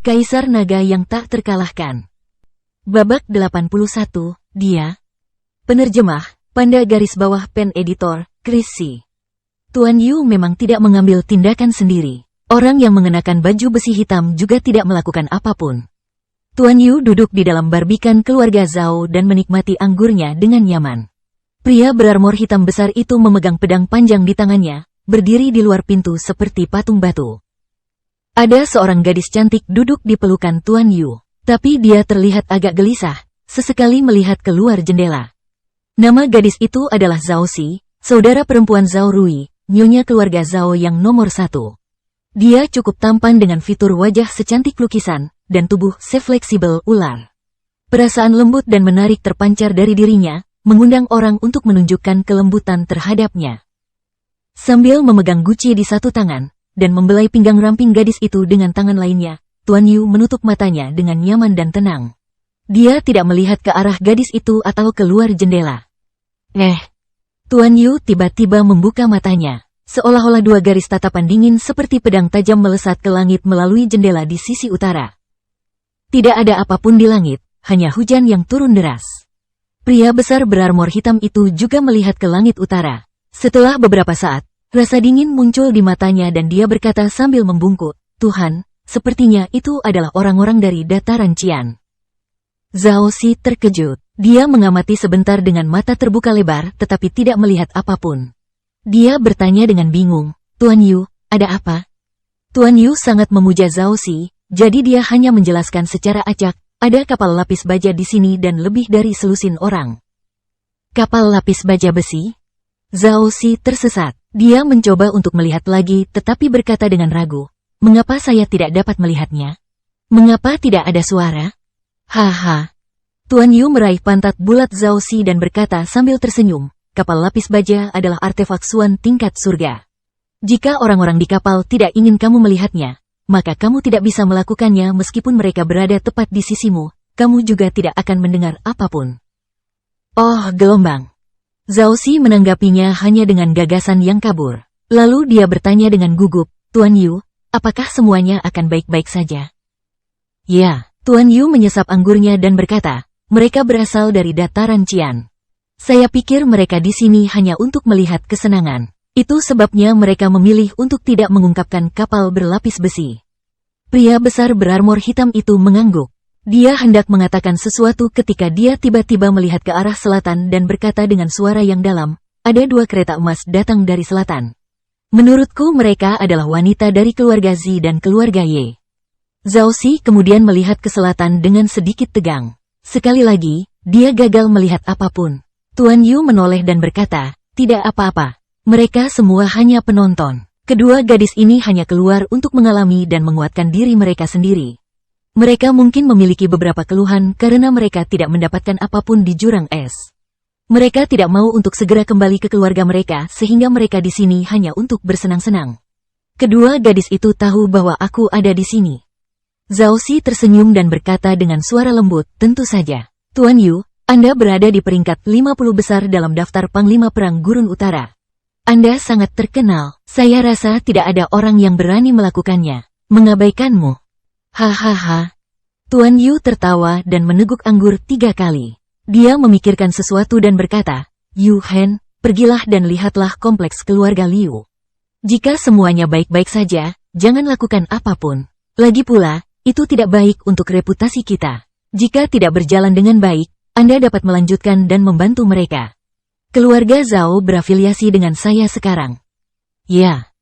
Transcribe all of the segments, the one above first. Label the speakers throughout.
Speaker 1: Kaisar Naga yang tak terkalahkan. Babak 81, dia. Penerjemah, Panda garis bawah pen editor, Chris C. Tuan Yu memang tidak mengambil tindakan sendiri. Orang yang mengenakan baju besi hitam juga tidak melakukan apapun. Tuan Yu duduk di dalam barbikan keluarga Zhao dan menikmati anggurnya dengan nyaman. Pria berarmor hitam besar itu memegang pedang panjang di tangannya, berdiri di luar pintu seperti patung batu. Ada seorang gadis cantik duduk di pelukan Tuan Yu, tapi dia terlihat agak gelisah, sesekali melihat keluar jendela. Nama gadis itu adalah Zhao Xi, saudara perempuan Zhao Rui, nyonya keluarga Zhao yang nomor 1. Dia cukup tampan dengan fitur wajah secantik lukisan, dan tubuh sefleksibel ular. Perasaan lembut dan menarik terpancar dari dirinya, mengundang orang untuk menunjukkan kelembutan terhadapnya. Sambil memegang guci di satu tangan, dan membelai pinggang ramping gadis itu dengan tangan lainnya, Tuan Yu menutup matanya dengan nyaman dan tenang. Dia tidak melihat ke arah gadis itu atau keluar jendela. Tuan Yu tiba-tiba membuka matanya, seolah-olah dua garis tatapan dingin seperti pedang tajam melesat ke langit melalui jendela di sisi utara. Tidak ada apapun di langit, hanya hujan yang turun deras. Pria besar berarmor hitam itu juga melihat ke langit utara. Setelah beberapa saat, rasa dingin muncul di matanya dan dia berkata sambil membungkuk, "Tuhan, sepertinya itu adalah orang-orang dari dataran Qian." Zhao Xi terkejut. Dia mengamati sebentar dengan mata terbuka lebar tetapi tidak melihat apapun. Dia bertanya dengan bingung, "Tuan Yu, ada apa?" Tuan Yu sangat memuja Zhao Xi, jadi dia hanya menjelaskan secara acak, "Ada kapal lapis baja di sini dan lebih dari selusin orang." Kapal lapis baja besi? Zhao Xi tersesat. Dia mencoba untuk melihat lagi tetapi berkata dengan ragu, "Mengapa saya tidak dapat melihatnya? Mengapa tidak ada suara?" Haha. Tuan Yu meraih pantat bulat Zhao Xi dan berkata sambil tersenyum, "Kapal lapis baja adalah artefak Suan tingkat surga. Jika orang-orang di kapal tidak ingin kamu melihatnya, maka kamu tidak bisa melakukannya meskipun mereka berada tepat di sisimu, kamu juga tidak akan mendengar apapun." Oh, gelombang. Zhao Xi menanggapinya hanya dengan gagasan yang kabur. Lalu dia bertanya dengan gugup, "Tuan Yu, apakah semuanya akan baik-baik saja?" "Ya." Tuan Yu menyesap anggurnya dan berkata, "Mereka berasal dari dataran Qian. Saya pikir mereka di sini hanya untuk melihat kesenangan. Itu sebabnya mereka memilih untuk tidak mengungkapkan kapal berlapis besi." Pria besar berarmor hitam itu mengangguk. Dia hendak mengatakan sesuatu ketika dia tiba-tiba melihat ke arah selatan dan berkata dengan suara yang dalam, "Ada dua kereta emas datang dari selatan. Menurutku mereka adalah wanita dari keluarga Zi dan keluarga Ye." Zhao Xi kemudian melihat ke selatan dengan sedikit tegang. Sekali lagi, dia gagal melihat apapun. Tuan Yu menoleh dan berkata, "Tidak apa-apa. Mereka semua hanya penonton. Kedua gadis ini hanya keluar untuk mengalami dan menguatkan diri mereka sendiri. Mereka mungkin memiliki beberapa keluhan karena mereka tidak mendapatkan apapun di jurang es. Mereka tidak mau untuk segera kembali ke keluarga mereka sehingga mereka di sini hanya untuk bersenang-senang. Kedua gadis itu tahu bahwa aku ada di sini." Zhao Xi tersenyum dan berkata dengan suara lembut, "Tentu saja. Tuan Yu, Anda berada di peringkat 50 besar dalam daftar Panglima Perang Gurun Utara. Anda sangat terkenal. Saya rasa tidak ada orang yang berani melakukannya. Mengabaikanmu." Hahaha. Tuan Yu tertawa dan meneguk anggur 3 kali. Dia memikirkan sesuatu dan berkata, "Yu Hen, pergilah dan lihatlah kompleks keluarga Liu. Jika semuanya baik-baik saja, jangan lakukan apapun. Lagi pula, itu tidak baik untuk reputasi kita. Jika tidak berjalan dengan baik, Anda dapat melanjutkan dan membantu mereka. Keluarga Zhao berafiliasi dengan saya sekarang." "Ya."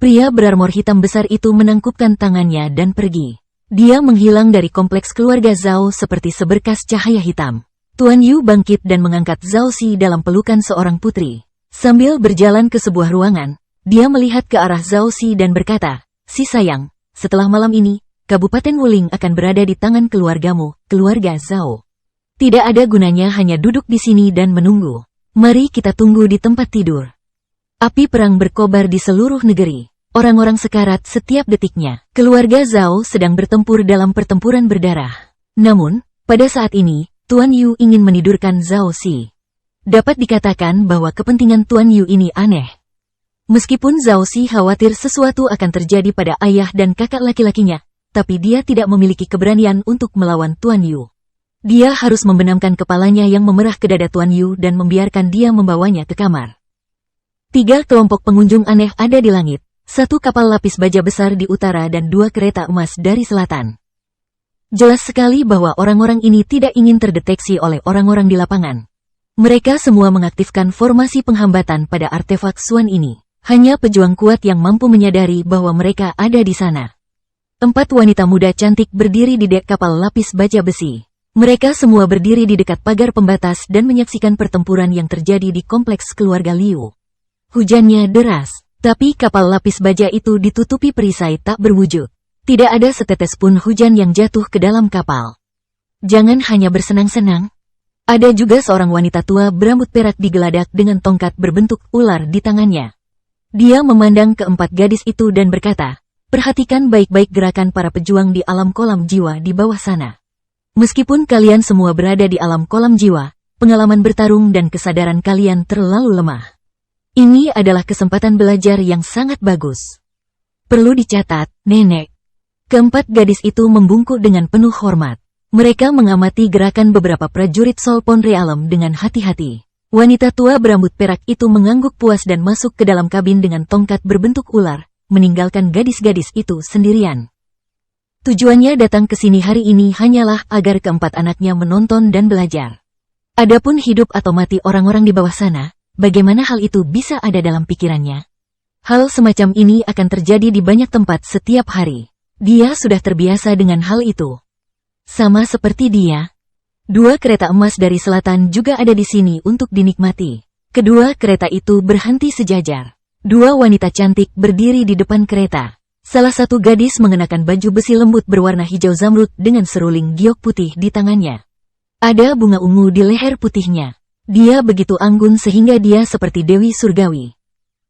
Speaker 1: Pria berarmor hitam besar itu menangkupkan tangannya dan pergi. Dia menghilang dari kompleks keluarga Zhao seperti seberkas cahaya hitam. Tuan Yu bangkit dan mengangkat Zhao Xi dalam pelukan seorang putri. Sambil berjalan ke sebuah ruangan, dia melihat ke arah Zhao Xi dan berkata, "Si sayang, setelah malam ini, Kabupaten Wuling akan berada di tangan keluargamu, keluarga Zhao. Tidak ada gunanya hanya duduk di sini dan menunggu. Mari kita tunggu di tempat tidur." Api perang berkobar di seluruh negeri. Orang-orang sekarat setiap detiknya. Keluarga Zhao sedang bertempur dalam pertempuran berdarah. Namun, pada saat ini, Tuan Yu ingin menidurkan Zhao Xi. Dapat dikatakan bahwa kepentingan Tuan Yu ini aneh. Meskipun Zhao Xi khawatir sesuatu akan terjadi pada ayah dan kakak laki-lakinya, tapi dia tidak memiliki keberanian untuk melawan Tuan Yu. Dia harus membenamkan kepalanya yang memerah ke dada Tuan Yu dan membiarkan dia membawanya ke kamar. 3 kelompok pengunjung aneh ada di langit, 1 kapal lapis baja besar di utara dan 2 kereta emas dari selatan. Jelas sekali bahwa orang-orang ini tidak ingin terdeteksi oleh orang-orang di lapangan. Mereka semua mengaktifkan formasi penghambatan pada artefak Swan ini. Hanya pejuang kuat yang mampu menyadari bahwa mereka ada di sana. 4 wanita muda cantik berdiri di dek kapal lapis baja besi. Mereka semua berdiri di dekat pagar pembatas dan menyaksikan pertempuran yang terjadi di kompleks keluarga Liu. Hujannya deras, tapi kapal lapis baja itu ditutupi perisai tak berwujud. Tidak ada setetes pun hujan yang jatuh ke dalam kapal. Jangan hanya bersenang-senang. Ada juga seorang wanita tua berambut perak digeladak dengan tongkat berbentuk ular di tangannya. Dia memandang keempat gadis itu dan berkata, "Perhatikan baik-baik gerakan para pejuang di alam kolam jiwa di bawah sana. Meskipun kalian semua berada di alam kolam jiwa, pengalaman bertarung dan kesadaran kalian terlalu lemah. Ini adalah kesempatan belajar yang sangat bagus. Perlu dicatat, nenek." Keempat gadis itu membungkuk dengan penuh hormat. Mereka mengamati gerakan beberapa prajurit Solpon Realem dengan hati-hati. Wanita tua berambut perak itu mengangguk puas dan masuk ke dalam kabin dengan tongkat berbentuk ular, meninggalkan gadis-gadis itu sendirian. Tujuannya datang ke sini hari ini hanyalah agar keempat anaknya menonton dan belajar. Adapun hidup atau mati orang-orang di bawah sana, bagaimana hal itu bisa ada dalam pikirannya? Hal semacam ini akan terjadi di banyak tempat setiap hari. Dia sudah terbiasa dengan hal itu. Sama seperti dia. 2 kereta emas dari selatan juga ada di sini untuk dinikmati. Kedua kereta itu berhenti sejajar. 2 wanita cantik berdiri di depan kereta. Salah satu gadis mengenakan baju besi lembut berwarna hijau zamrud dengan seruling giok putih di tangannya. Ada bunga ungu di leher putihnya. Dia begitu anggun sehingga dia seperti Dewi Surgawi.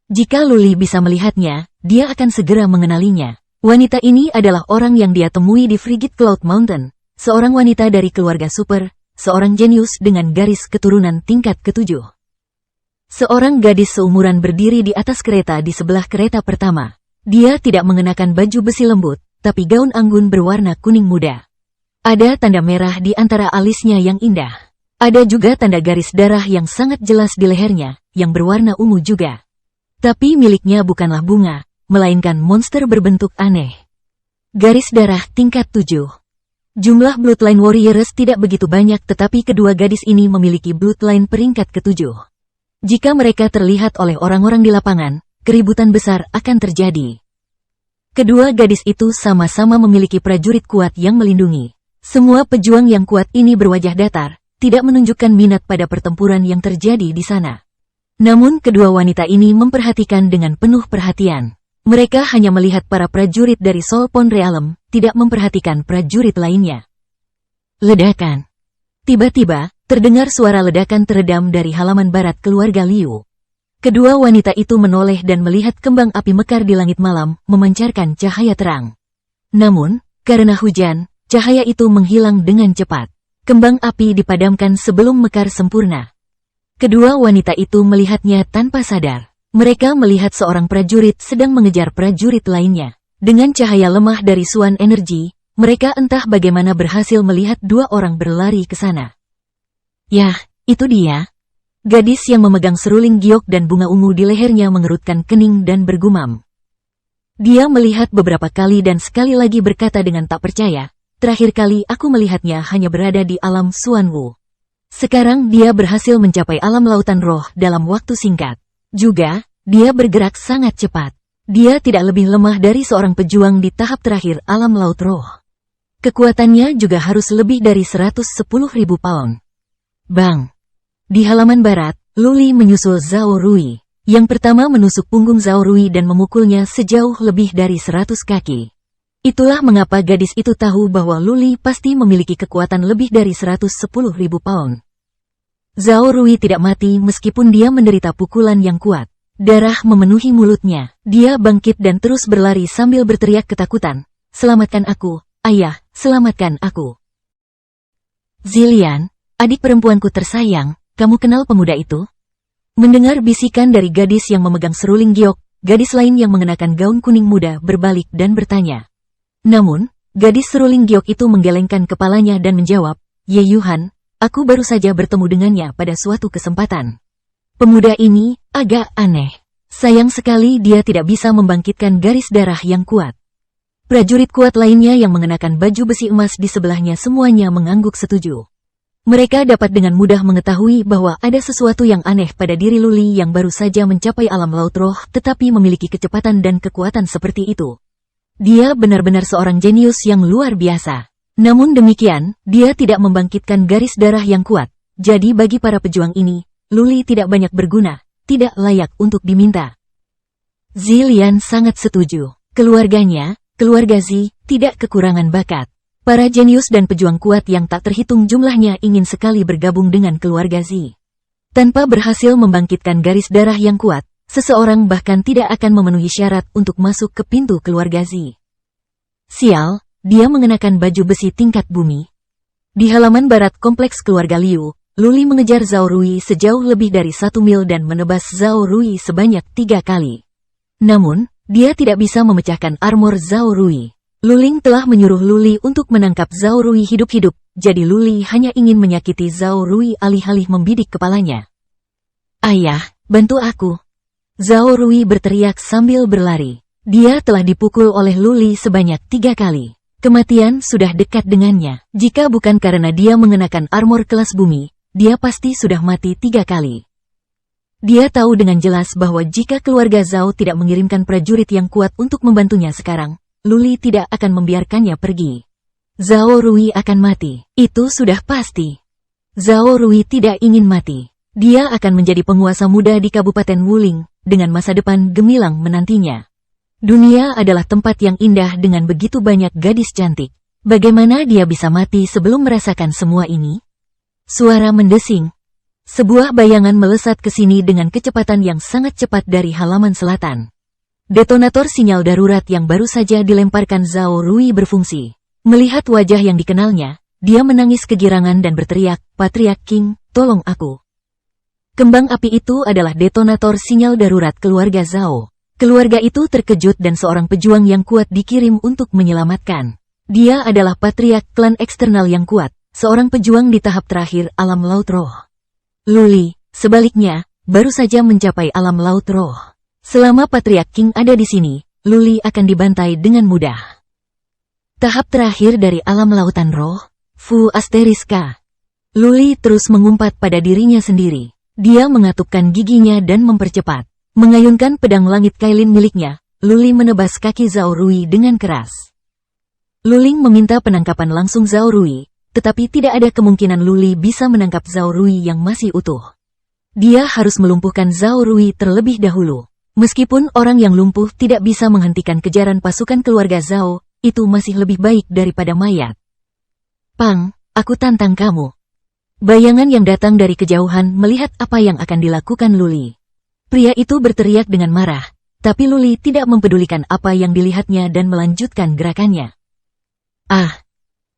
Speaker 1: Jika Luli bisa melihatnya, dia akan segera mengenalinya. Wanita ini adalah orang yang dia temui di Frigid Cloud Mountain. Seorang wanita dari keluarga super, seorang jenius dengan garis keturunan tingkat ke-7. Seorang gadis seumuran berdiri di atas kereta di sebelah kereta pertama. Dia tidak mengenakan baju besi lembut, tapi gaun anggun berwarna kuning muda. Ada tanda merah di antara alisnya yang indah. Ada juga tanda garis darah yang sangat jelas di lehernya, yang berwarna ungu juga. Tapi miliknya bukanlah bunga, melainkan monster berbentuk aneh. Garis darah tingkat 7. Jumlah Bloodline Warriors tidak begitu banyak tetapi kedua gadis ini memiliki Bloodline peringkat ke-7. Jika mereka terlihat oleh orang-orang di lapangan, keributan besar akan terjadi. Kedua gadis itu sama-sama memiliki prajurit kuat yang melindungi. Semua pejuang yang kuat ini berwajah datar, tidak menunjukkan minat pada pertempuran yang terjadi di sana. Namun kedua wanita ini memperhatikan dengan penuh perhatian. Mereka hanya melihat para prajurit dari Solpon Realem, tidak memperhatikan prajurit lainnya. Ledakan. Tiba-tiba, terdengar suara ledakan teredam dari halaman barat keluarga Liu. Kedua wanita itu menoleh dan melihat kembang api mekar di langit malam, memancarkan cahaya terang. Namun, karena hujan, cahaya itu menghilang dengan cepat. Kembang api dipadamkan sebelum mekar sempurna. Kedua wanita itu melihatnya tanpa sadar. Mereka melihat seorang prajurit sedang mengejar prajurit lainnya. Dengan cahaya lemah dari Swan Energy, mereka entah bagaimana berhasil melihat 2 orang berlari ke sana. Yah, itu dia. Gadis yang memegang seruling giok dan bunga ungu di lehernya mengerutkan kening dan bergumam. Dia melihat beberapa kali dan sekali lagi berkata dengan tak percaya, "Terakhir kali aku melihatnya hanya berada di alam Suanwu. Sekarang dia berhasil mencapai alam lautan roh dalam waktu singkat. Juga, dia bergerak sangat cepat. Dia tidak lebih lemah dari seorang pejuang di tahap terakhir alam laut roh. Kekuatannya juga harus lebih dari 110.000 pound." Bang! Di halaman barat, Luli menyusul Zhao Rui. Yang pertama menusuk punggung Zhao Rui dan memukulnya sejauh lebih dari 100 kaki. Itulah mengapa gadis itu tahu bahwa Luli pasti memiliki kekuatan lebih dari 110.000 pound. Zhao Rui tidak mati meskipun dia menderita pukulan yang kuat. Darah memenuhi mulutnya. Dia bangkit dan terus berlari sambil berteriak ketakutan. "Selamatkan aku, ayah, selamatkan aku." "Zilian, adik perempuanku tersayang, kamu kenal pemuda itu?" Mendengar bisikan dari gadis yang memegang seruling giok, gadis lain yang mengenakan gaun kuning muda berbalik dan bertanya. Namun, Gadis seruling giok itu menggelengkan kepalanya dan menjawab, Ye Yuhan, aku baru saja bertemu dengannya pada suatu kesempatan. Pemuda ini agak aneh. Sayang sekali dia tidak bisa membangkitkan garis darah yang kuat. Prajurit kuat lainnya yang mengenakan baju besi emas di sebelahnya semuanya mengangguk setuju. Mereka dapat dengan mudah mengetahui bahwa ada sesuatu yang aneh pada diri Luli yang baru saja mencapai alam laut roh tetapi memiliki kecepatan dan kekuatan seperti itu. Dia benar-benar seorang jenius yang luar biasa. Namun demikian, dia tidak membangkitkan garis darah yang kuat. Jadi bagi para pejuang ini, Luli tidak banyak berguna, tidak layak untuk diminta. Zilian sangat setuju. Keluarganya, keluarga Zi, tidak kekurangan bakat. Para jenius dan pejuang kuat yang tak terhitung jumlahnya ingin sekali bergabung dengan keluarga Zi. Tanpa berhasil membangkitkan garis darah yang kuat, seseorang bahkan tidak akan memenuhi syarat untuk masuk ke pintu keluarga Zi. Sial, dia mengenakan baju besi tingkat bumi. Di halaman barat kompleks keluarga Liu, Luli mengejar Zhao Rui sejauh lebih dari 1 mil dan menebas Zhao Rui sebanyak 3 kali. Namun, dia tidak bisa memecahkan armor Zhao Rui. Luling telah menyuruh Luli untuk menangkap Zhao Rui hidup-hidup, jadi Luli hanya ingin menyakiti Zhao Rui alih-alih membidik kepalanya. Ayah, bantu aku. Zhao Rui berteriak sambil berlari. Dia telah dipukul oleh Luli sebanyak 3 kali. Kematian sudah dekat dengannya. Jika bukan karena dia mengenakan armor kelas bumi, dia pasti sudah mati 3 kali. Dia tahu dengan jelas bahwa jika keluarga Zhao tidak mengirimkan prajurit yang kuat untuk membantunya sekarang, Luli tidak akan membiarkannya pergi. Zhao Rui akan mati. Itu sudah pasti. Zhao Rui tidak ingin mati. Dia akan menjadi penguasa muda di Kabupaten Wuling, dengan masa depan gemilang menantinya. Dunia adalah tempat yang indah dengan begitu banyak gadis cantik. Bagaimana dia bisa mati sebelum merasakan semua ini? Suara mendesing. Sebuah bayangan melesat ke sini dengan kecepatan yang sangat cepat dari halaman selatan. Detonator sinyal darurat yang baru saja dilemparkan Zhao Rui berfungsi. Melihat wajah yang dikenalnya, dia menangis kegirangan dan berteriak, Patriarch King, tolong aku. Kembang api itu adalah detonator sinyal darurat keluarga Zhao. Keluarga itu terkejut dan seorang pejuang yang kuat dikirim untuk menyelamatkan. Dia adalah Patriarch klan eksternal yang kuat, seorang pejuang di tahap terakhir alam laut roh. Luli, sebaliknya, baru saja mencapai alam laut roh. Selama Patriarch King ada di sini, Luli akan dibantai dengan mudah. Tahap terakhir dari alam lautan roh, Fu Asteriska. Luli terus mengumpat pada dirinya sendiri. Dia mengatupkan giginya dan mempercepat. Mengayunkan pedang langit kailin miliknya, Luli menebas kaki Zhao Rui dengan keras. Luling meminta penangkapan langsung Zhao Rui, tetapi tidak ada kemungkinan Luli bisa menangkap Zhao Rui yang masih utuh. Dia harus melumpuhkan Zhao Rui terlebih dahulu. Meskipun orang yang lumpuh tidak bisa menghentikan kejaran pasukan keluarga Zhao, itu masih lebih baik daripada mayat. Pang, aku tantang kamu. Bayangan yang datang dari kejauhan melihat apa yang akan dilakukan Luli. Pria itu berteriak dengan marah, tapi Luli tidak mempedulikan apa yang dilihatnya dan melanjutkan gerakannya.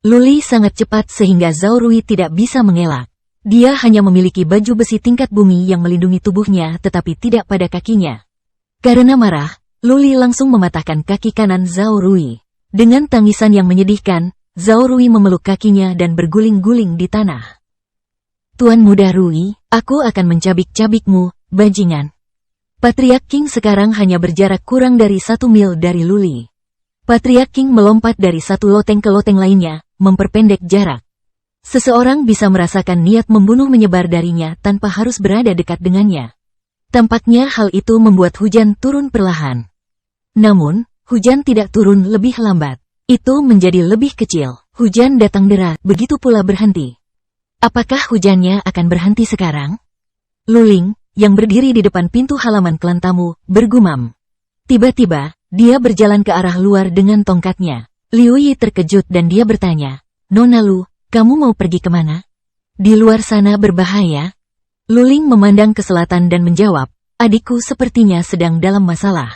Speaker 1: Luli sangat cepat sehingga Zhao Rui tidak bisa mengelak. Dia hanya memiliki baju besi tingkat bumi yang melindungi tubuhnya tetapi tidak pada kakinya. Karena marah, Luli langsung mematahkan kaki kanan Zhao Rui. Dengan tangisan yang menyedihkan, Zhao Rui memeluk kakinya dan berguling-guling di tanah. Tuan Muda Rui, aku akan mencabik-cabikmu, bajingan. Patriarch King sekarang hanya berjarak kurang dari 1 mil dari Luli. Patriarch King melompat dari satu loteng ke loteng lainnya, memperpendek jarak. Seseorang bisa merasakan niat membunuh menyebar darinya tanpa harus berada dekat dengannya. Tampaknya hal itu membuat hujan turun perlahan. Namun, hujan tidak turun lebih lambat. Itu menjadi lebih kecil. Hujan datang deras, begitu pula berhenti. Apakah hujannya akan berhenti sekarang? Luling, yang berdiri di depan pintu halaman klan tamu, bergumam. Tiba-tiba, dia berjalan ke arah luar dengan tongkatnya. Liu Yi terkejut dan dia bertanya, Nona Lu, kamu mau pergi kemana? Di luar sana berbahaya? Luling memandang ke selatan dan menjawab, adikku sepertinya sedang dalam masalah.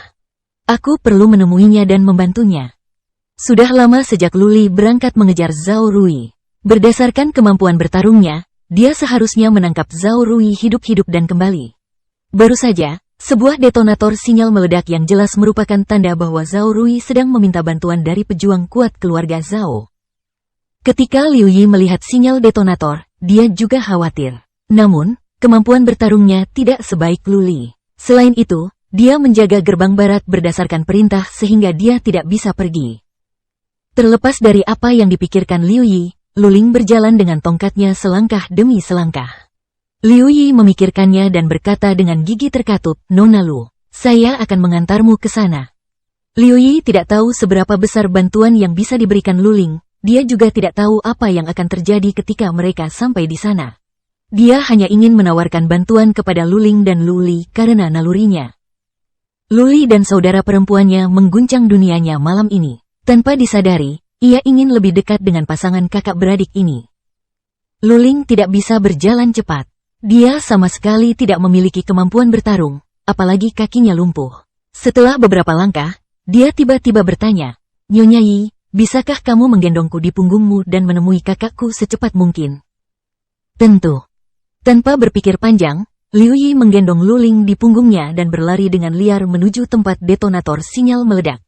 Speaker 1: Aku perlu menemuinya dan membantunya. Sudah lama sejak Luli berangkat mengejar Zhao Rui. Berdasarkan kemampuan bertarungnya, dia seharusnya menangkap Zhao Rui hidup-hidup dan kembali. Baru saja, Sebuah detonator sinyal meledak yang jelas merupakan tanda bahwa Zhao Rui sedang meminta bantuan dari pejuang kuat keluarga Zhao. Ketika Liu Yi melihat sinyal detonator, dia juga khawatir. Namun, kemampuan bertarungnya tidak sebaik Lu Li. Selain itu, dia menjaga gerbang barat berdasarkan perintah sehingga dia tidak bisa pergi. Terlepas dari apa yang dipikirkan Liu Yi, Lu Ling berjalan dengan tongkatnya selangkah demi selangkah. Liu Yi memikirkannya dan berkata dengan gigi terkatup, "Nona Lu, saya akan mengantarmu ke sana." Liu Yi tidak tahu seberapa besar bantuan yang bisa diberikan Lu Ling, dia juga tidak tahu apa yang akan terjadi ketika mereka sampai di sana. Dia hanya ingin menawarkan bantuan kepada Lu Ling dan Lu Li karena nalurinya. Lu Li dan saudara perempuannya mengguncang dunianya malam ini. Tanpa disadari, ia ingin lebih dekat dengan pasangan kakak beradik ini. Lu Ling tidak bisa berjalan cepat. Dia sama sekali tidak memiliki kemampuan bertarung, apalagi kakinya lumpuh. Setelah beberapa langkah, dia tiba-tiba bertanya, "Nyonya Yi, bisakah kamu menggendongku di punggungmu dan menemui kakakku secepat mungkin?" Tentu. Tanpa berpikir panjang, Liu Yi menggendong Lu Ling di punggungnya dan berlari dengan liar menuju tempat detonator sinyal meledak.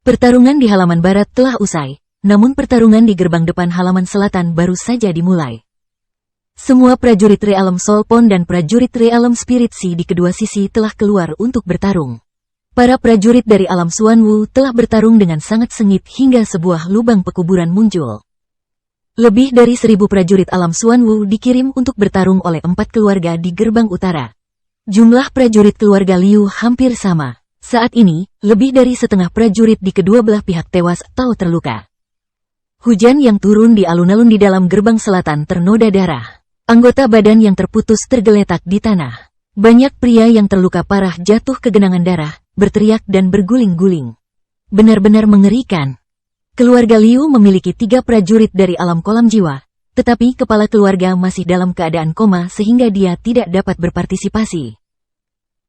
Speaker 1: Pertarungan di halaman barat telah usai, namun pertarungan di gerbang depan halaman selatan baru saja dimulai. Semua prajurit Realm Soulpon dan prajurit Realm Spirit Sea di kedua sisi telah keluar untuk bertarung. Para prajurit dari alam Xuanwu telah bertarung dengan sangat sengit hingga sebuah lubang pekuburan muncul. Lebih dari 1000 prajurit alam Xuanwu dikirim untuk bertarung oleh 4 keluarga di gerbang utara. Jumlah prajurit keluarga Liu hampir sama. Saat ini, lebih dari setengah prajurit di kedua belah pihak tewas atau terluka. Hujan yang turun di alun-alun di dalam gerbang selatan ternoda darah. Anggota badan yang terputus tergeletak di tanah. Banyak pria yang terluka parah jatuh ke genangan darah, berteriak dan berguling-guling. Benar-benar mengerikan. Keluarga Liu memiliki 3 prajurit dari alam kolam jiwa, tetapi kepala keluarga masih dalam keadaan koma sehingga dia tidak dapat berpartisipasi.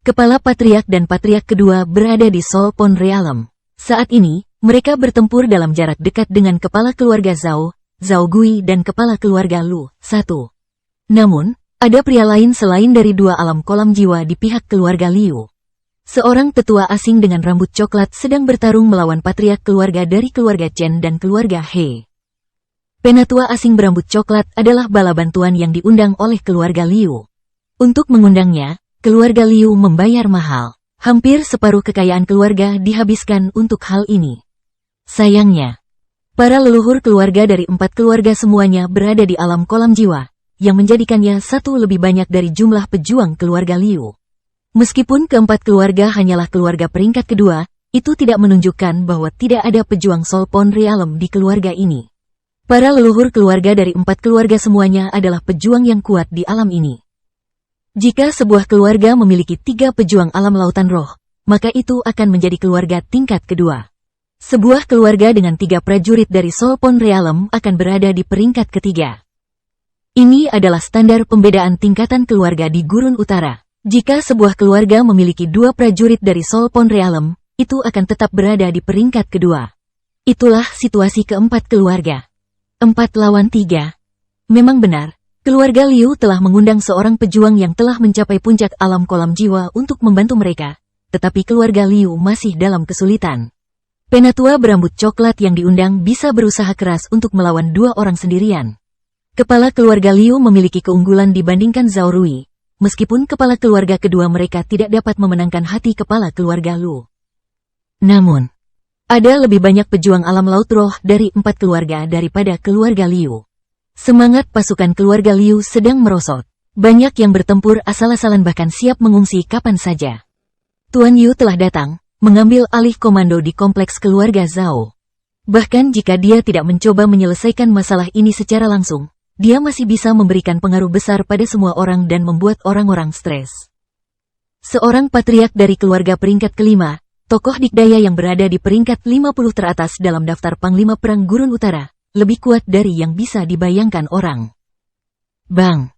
Speaker 1: Kepala patriark dan patriark kedua berada di Soulpon Realm. Saat ini, mereka bertempur dalam jarak dekat dengan kepala keluarga Zhao, Zhao Gui dan kepala keluarga Lu, 1. Namun, ada pria lain selain dari 2 alam kolam jiwa di pihak keluarga Liu. Seorang tetua asing dengan rambut coklat sedang bertarung melawan patriark keluarga dari keluarga Chen dan keluarga He. Penatua asing berambut coklat adalah bala bantuan yang diundang oleh keluarga Liu. Untuk mengundangnya, keluarga Liu membayar mahal. Hampir separuh kekayaan keluarga dihabiskan untuk hal ini. Sayangnya, para leluhur keluarga dari 4 keluarga semuanya berada di alam kolam jiwa, yang menjadikannya satu lebih banyak dari jumlah pejuang keluarga Liu. Meskipun keempat keluarga hanyalah keluarga peringkat kedua, itu tidak menunjukkan bahwa tidak ada pejuang Soulpon Realm di keluarga ini. Para leluhur keluarga dari 4 keluarga semuanya adalah pejuang yang kuat di alam ini. Jika sebuah keluarga memiliki 3 pejuang alam lautan roh, maka itu akan menjadi keluarga tingkat kedua. Sebuah keluarga dengan 3 prajurit dari Soulpon Realm akan berada di peringkat ketiga. Ini adalah standar pembedaan tingkatan keluarga di Gurun Utara. Jika sebuah keluarga memiliki 2 prajurit dari Soulpon Realm, itu akan tetap berada di peringkat kedua. Itulah situasi keempat keluarga. 4 lawan 3. Memang benar, keluarga Liu telah mengundang seorang pejuang yang telah mencapai puncak alam kolam jiwa untuk membantu mereka, tetapi keluarga Liu masih dalam kesulitan. Penatua berambut coklat yang diundang bisa berusaha keras untuk melawan 2 orang sendirian. Kepala keluarga Liu memiliki keunggulan dibandingkan Zhao Rui, meskipun kepala keluarga kedua mereka tidak dapat memenangkan hati kepala keluarga Lu. Namun, ada lebih banyak pejuang alam laut roh dari 4 keluarga daripada keluarga Liu. Semangat pasukan keluarga Liu sedang merosot. Banyak yang bertempur asal-asalan bahkan siap mengungsi kapan saja. Tuan Yu telah datang, mengambil alih komando di kompleks keluarga Zhao. Bahkan jika dia tidak mencoba menyelesaikan masalah ini secara langsung, dia masih bisa memberikan pengaruh besar pada semua orang dan membuat orang-orang stres. Seorang patriark dari keluarga peringkat kelima, tokoh dikdaya yang berada di peringkat 50 teratas dalam daftar Panglima Perang Gurun Utara, lebih kuat dari yang bisa dibayangkan orang. Bang!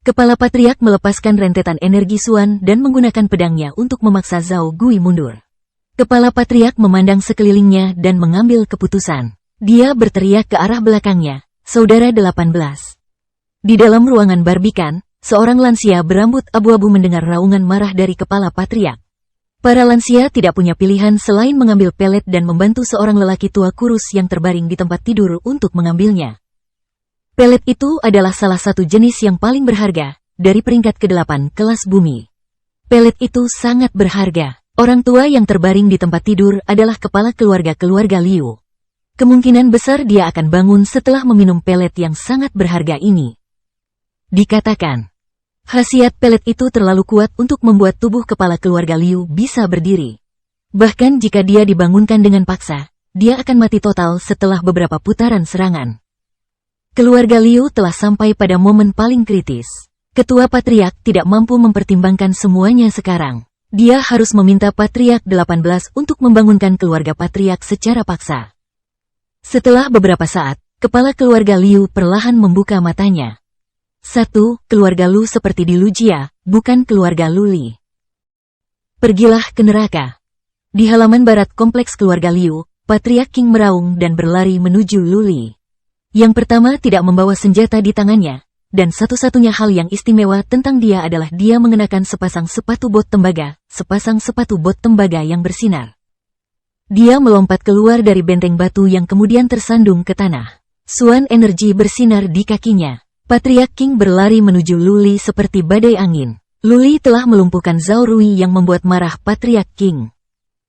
Speaker 1: Kepala patriark melepaskan rentetan energi Xuan dan menggunakan pedangnya untuk memaksa Zhao Gui mundur. Kepala patriark memandang sekelilingnya dan mengambil keputusan. Dia berteriak ke arah belakangnya. Saudara 18. Di dalam ruangan barbikan, seorang lansia berambut abu-abu mendengar raungan marah dari kepala patriark. Para lansia tidak punya pilihan selain mengambil pelet dan membantu seorang lelaki tua kurus yang terbaring di tempat tidur untuk mengambilnya. Pelet itu adalah salah satu jenis yang paling berharga dari peringkat ke-8 kelas bumi. Pelet itu sangat berharga. Orang tua yang terbaring di tempat tidur adalah kepala keluarga Liu. Kemungkinan besar dia akan bangun setelah meminum pelet yang sangat berharga ini. Dikatakan, khasiat pelet itu terlalu kuat untuk membuat tubuh kepala keluarga Liu bisa berdiri. Bahkan jika dia dibangunkan dengan paksa, dia akan mati total setelah beberapa putaran serangan. Keluarga Liu telah sampai pada momen paling kritis. Ketua Patriark tidak mampu mempertimbangkan semuanya sekarang. Dia harus meminta Patriark 18 untuk membangunkan keluarga Patriark secara paksa. Setelah beberapa saat, kepala keluarga Liu perlahan membuka matanya. 1. Keluarga Lu seperti di Lujia, bukan keluarga Luli. Pergilah ke neraka. Di halaman barat kompleks keluarga Liu, Patriark King meraung dan berlari menuju Luli. Yang pertama tidak membawa senjata di tangannya, dan satu-satunya hal yang istimewa tentang dia adalah dia mengenakan sepasang sepatu bot tembaga yang bersinar. Dia melompat keluar dari benteng batu yang kemudian tersandung ke tanah. Suan energi bersinar di kakinya. Patriark King berlari menuju Luli seperti badai angin. Luli telah melumpuhkan Zhao Rui yang membuat marah Patriark King.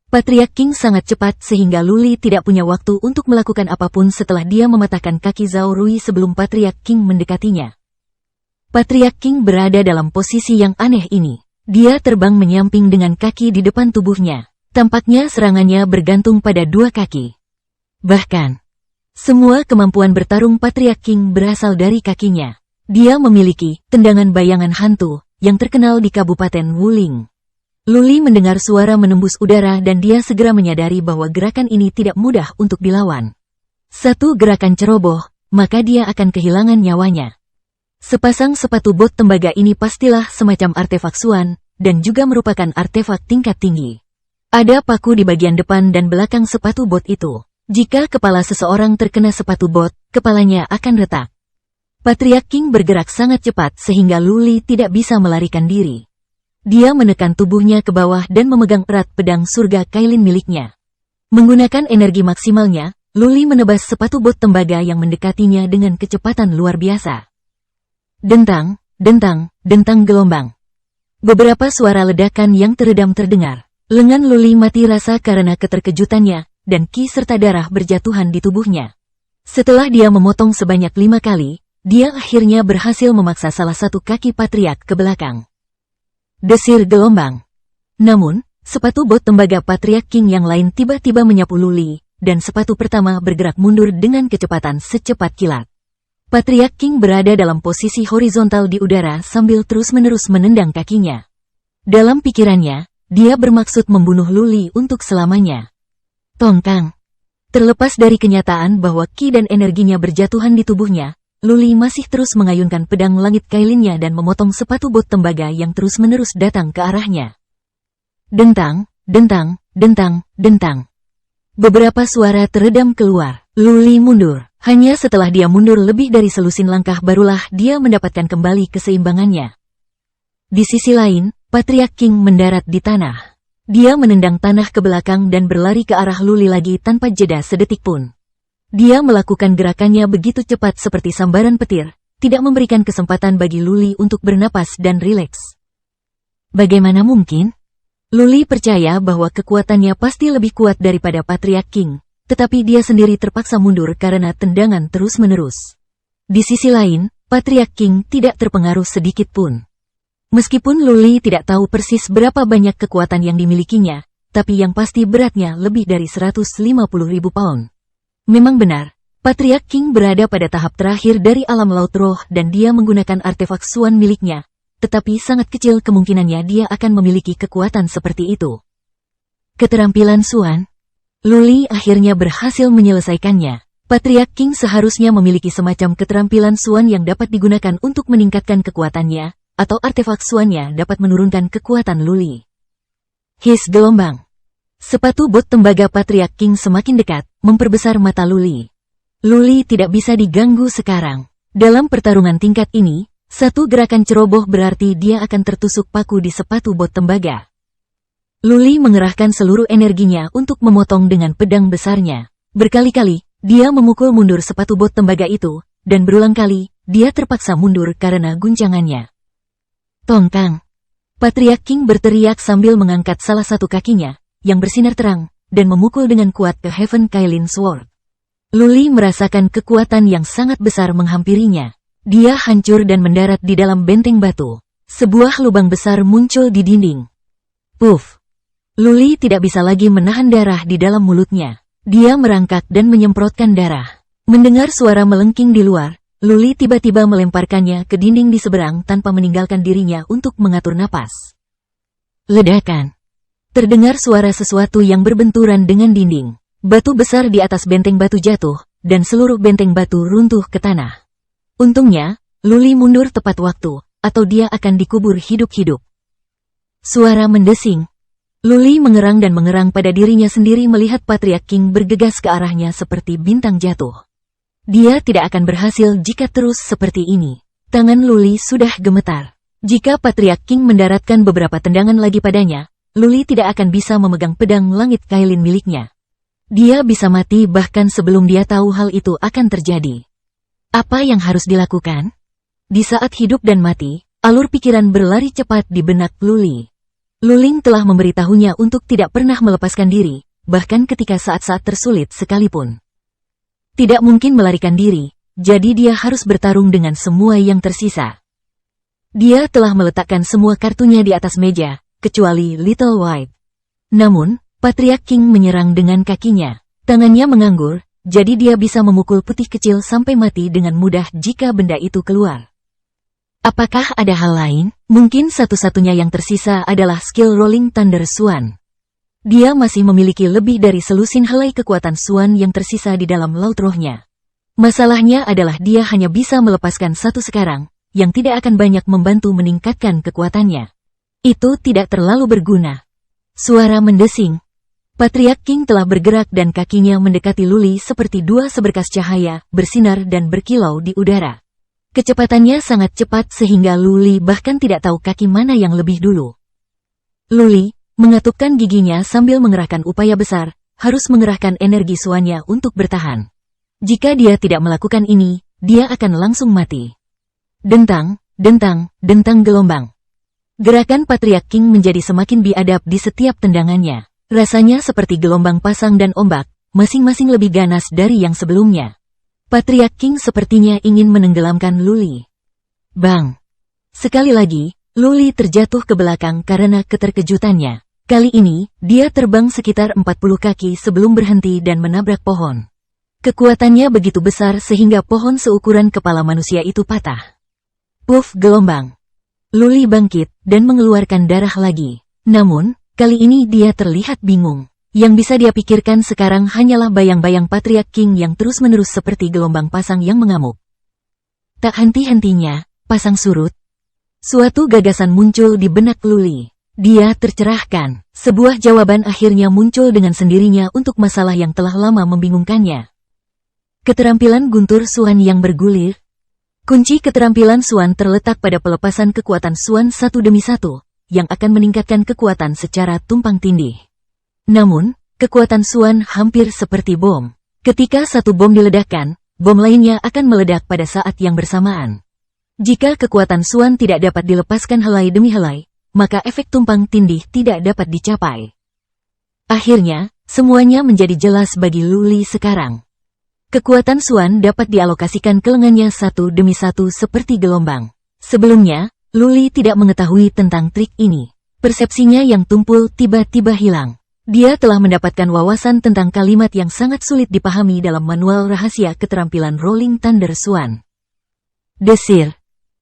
Speaker 1: Patriark King sangat cepat sehingga Luli tidak punya waktu untuk melakukan apapun setelah dia mematahkan kaki Zhao Rui sebelum Patriark King mendekatinya. Patriark King berada dalam posisi yang aneh ini. Dia terbang menyamping dengan kaki di depan tubuhnya. Tampaknya serangannya bergantung pada dua kaki. Bahkan, semua kemampuan bertarung Patriark King berasal dari kakinya. Dia memiliki tendangan bayangan hantu yang terkenal di Kabupaten Wuling. Luli mendengar suara menembus udara dan dia segera menyadari bahwa gerakan ini tidak mudah untuk dilawan. Satu gerakan ceroboh, maka dia akan kehilangan nyawanya. Sepasang sepatu bot tembaga ini pastilah semacam artefak Suan, dan juga merupakan artefak tingkat tinggi. Ada paku di bagian depan dan belakang sepatu bot itu. Jika kepala seseorang terkena sepatu bot, kepalanya akan retak. Patriark King bergerak sangat cepat sehingga Luli tidak bisa melarikan diri. Dia menekan tubuhnya ke bawah dan memegang erat pedang surga Kailin miliknya. Menggunakan energi maksimalnya, Luli menebas sepatu bot tembaga yang mendekatinya dengan kecepatan luar biasa. Dentang, dentang, dentang gelombang. Beberapa suara ledakan yang teredam terdengar. Lengan Luli mati rasa karena keterkejutannya, dan ki serta darah berjatuhan di tubuhnya. Setelah dia memotong sebanyak 5 kali, dia akhirnya berhasil memaksa salah satu kaki Patriark ke belakang. Desir gelombang. Namun, sepatu bot tembaga Patriark King yang lain tiba-tiba menyapu Luli, dan sepatu pertama bergerak mundur dengan kecepatan secepat kilat. Patriark King berada dalam posisi horizontal di udara sambil terus-menerus menendang kakinya. Dalam pikirannya, dia bermaksud membunuh Luli untuk selamanya. Tongkang. Terlepas dari kenyataan bahwa ki dan energinya berjatuhan di tubuhnya, Luli masih terus mengayunkan pedang langit Kailinnya dan memotong sepatu bot tembaga yang terus-menerus datang ke arahnya. Dentang, dentang, dentang, dentang. Beberapa suara teredam keluar. Luli mundur. Hanya setelah dia mundur lebih dari selusin langkah barulah dia mendapatkan kembali keseimbangannya. Di sisi lain, Patriark King mendarat di tanah. Dia menendang tanah ke belakang dan berlari ke arah Luli lagi tanpa jeda sedetik pun. Dia melakukan gerakannya begitu cepat seperti sambaran petir, tidak memberikan kesempatan bagi Luli untuk bernapas dan rileks. Bagaimana mungkin? Luli percaya bahwa kekuatannya pasti lebih kuat daripada Patriark King. Tetapi dia sendiri terpaksa mundur karena tendangan terus-menerus. Di sisi lain, Patriark King tidak terpengaruh sedikit pun. Meskipun Luli tidak tahu persis berapa banyak kekuatan yang dimilikinya, tapi yang pasti beratnya lebih dari 150.000 pound. Memang benar, Patriark King berada pada tahap terakhir dari alam laut roh dan dia menggunakan artefak Suan miliknya, tetapi sangat kecil kemungkinannya dia akan memiliki kekuatan seperti itu. Keterampilan Suan. Luli akhirnya berhasil menyelesaikannya. Patriark King seharusnya memiliki semacam keterampilan Suan yang dapat digunakan untuk meningkatkan kekuatannya, atau artefak Suannya dapat menurunkan kekuatan Luli. His gelombang. Sepatu bot tembaga Patriark King semakin dekat, memperbesar mata Luli. Luli tidak bisa diganggu sekarang. Dalam pertarungan tingkat ini, Satu gerakan ceroboh berarti dia akan tertusuk paku di sepatu bot tembaga. Luli mengerahkan seluruh energinya untuk memotong dengan pedang besarnya. Berkali-kali, dia memukul mundur sepatu bot tembaga itu, dan berulang kali, dia terpaksa mundur karena guncangannya. Tongkang! Patriarch King berteriak sambil mengangkat salah satu kakinya, yang bersinar terang, dan memukul dengan kuat ke Heaven Kailin Sword. Luli merasakan kekuatan yang sangat besar menghampirinya. Dia hancur dan mendarat di dalam benteng batu. Sebuah lubang besar muncul di dinding. Puff! Luli tidak bisa lagi menahan darah di dalam mulutnya. Dia merangkak dan menyemprotkan darah. Mendengar suara melengking di luar, Luli tiba-tiba melemparkannya ke dinding di seberang tanpa meninggalkan dirinya untuk mengatur napas. Ledakan! Terdengar suara sesuatu yang berbenturan dengan dinding. Batu besar di atas benteng batu jatuh, dan seluruh benteng batu runtuh ke tanah. Untungnya, Luli mundur tepat waktu, atau dia akan dikubur hidup-hidup. Suara mendesing. Luli mengerang dan mengerang pada dirinya sendiri melihat Patriarch King bergegas ke arahnya seperti bintang jatuh. Dia tidak akan berhasil jika terus seperti ini. Tangan Luli sudah gemetar. Jika Patriarch King mendaratkan beberapa tendangan lagi padanya, Luli tidak akan bisa memegang pedang langit Kailin miliknya. Dia bisa mati bahkan sebelum dia tahu hal itu akan terjadi. Apa yang harus dilakukan? Di saat hidup dan mati, alur pikiran berlari cepat di benak Luli. Luling telah memberitahunya untuk tidak pernah melepaskan diri, bahkan ketika saat-saat tersulit sekalipun. Tidak mungkin melarikan diri, jadi dia harus bertarung dengan semua yang tersisa. Dia telah meletakkan semua kartunya di atas meja, kecuali Little White. Namun, Patriarch King menyerang dengan kakinya. Tangannya menganggur, jadi dia bisa memukul putih kecil sampai mati dengan mudah jika benda itu keluar. Apakah ada hal lain? Mungkin satu-satunya yang tersisa adalah skill Rolling Thunder Swan. Dia masih memiliki lebih dari selusin helai kekuatan Swan yang tersisa di dalam laut rohnya. Masalahnya adalah dia hanya bisa melepaskan satu sekarang, yang tidak akan banyak membantu meningkatkan kekuatannya. Itu tidak terlalu berguna. Suara mendesing. Patriarch King telah bergerak dan kakinya mendekati Luli seperti dua seberkas cahaya, bersinar dan berkilau di udara. Kecepatannya sangat cepat sehingga Luli bahkan tidak tahu kaki mana yang lebih dulu. Luli, mengatupkan giginya sambil mengerahkan upaya besar, harus mengerahkan energi suannya untuk bertahan. Jika dia tidak melakukan ini, dia akan langsung mati. Dentang, dentang, dentang gelombang. Gerakan Patriarch King menjadi semakin biadab di setiap tendangannya. Rasanya seperti gelombang pasang dan ombak, masing-masing lebih ganas dari yang sebelumnya. Patriarch King sepertinya ingin menenggelamkan Luli. Bang! Sekali lagi, Luli terjatuh ke belakang karena keterkejutannya. Kali ini, dia terbang sekitar 40 kaki sebelum berhenti dan menabrak pohon. Kekuatannya begitu besar sehingga pohon seukuran kepala manusia itu patah. Puff gelombang. Luli bangkit dan mengeluarkan darah lagi. Namun, kali ini dia terlihat bingung. Yang bisa dia pikirkan sekarang hanyalah bayang-bayang Patriarch King yang terus-menerus seperti gelombang pasang yang mengamuk. Tak henti-hentinya, pasang surut. Suatu gagasan muncul di benak Luli. Dia tercerahkan. Sebuah jawaban akhirnya muncul dengan sendirinya untuk masalah yang telah lama membingungkannya. Keterampilan guntur Swan yang bergulir. Kunci keterampilan Swan terletak pada pelepasan kekuatan Swan satu demi satu, yang akan meningkatkan kekuatan secara tumpang tindih. Namun, kekuatan Swan hampir seperti bom. Ketika satu bom diledakkan, bom lainnya akan meledak pada saat yang bersamaan. Jika kekuatan Swan tidak dapat dilepaskan helai demi helai, maka efek tumpang tindih tidak dapat dicapai. Akhirnya, semuanya menjadi jelas bagi Luli sekarang. Kekuatan Swan dapat dialokasikan ke lengannya satu demi satu seperti gelombang. Sebelumnya, Luli tidak mengetahui tentang trik ini. Persepsinya yang tumpul tiba-tiba hilang. Dia telah mendapatkan wawasan tentang kalimat yang sangat sulit dipahami dalam manual rahasia keterampilan Rolling Thunder Swan. Desir.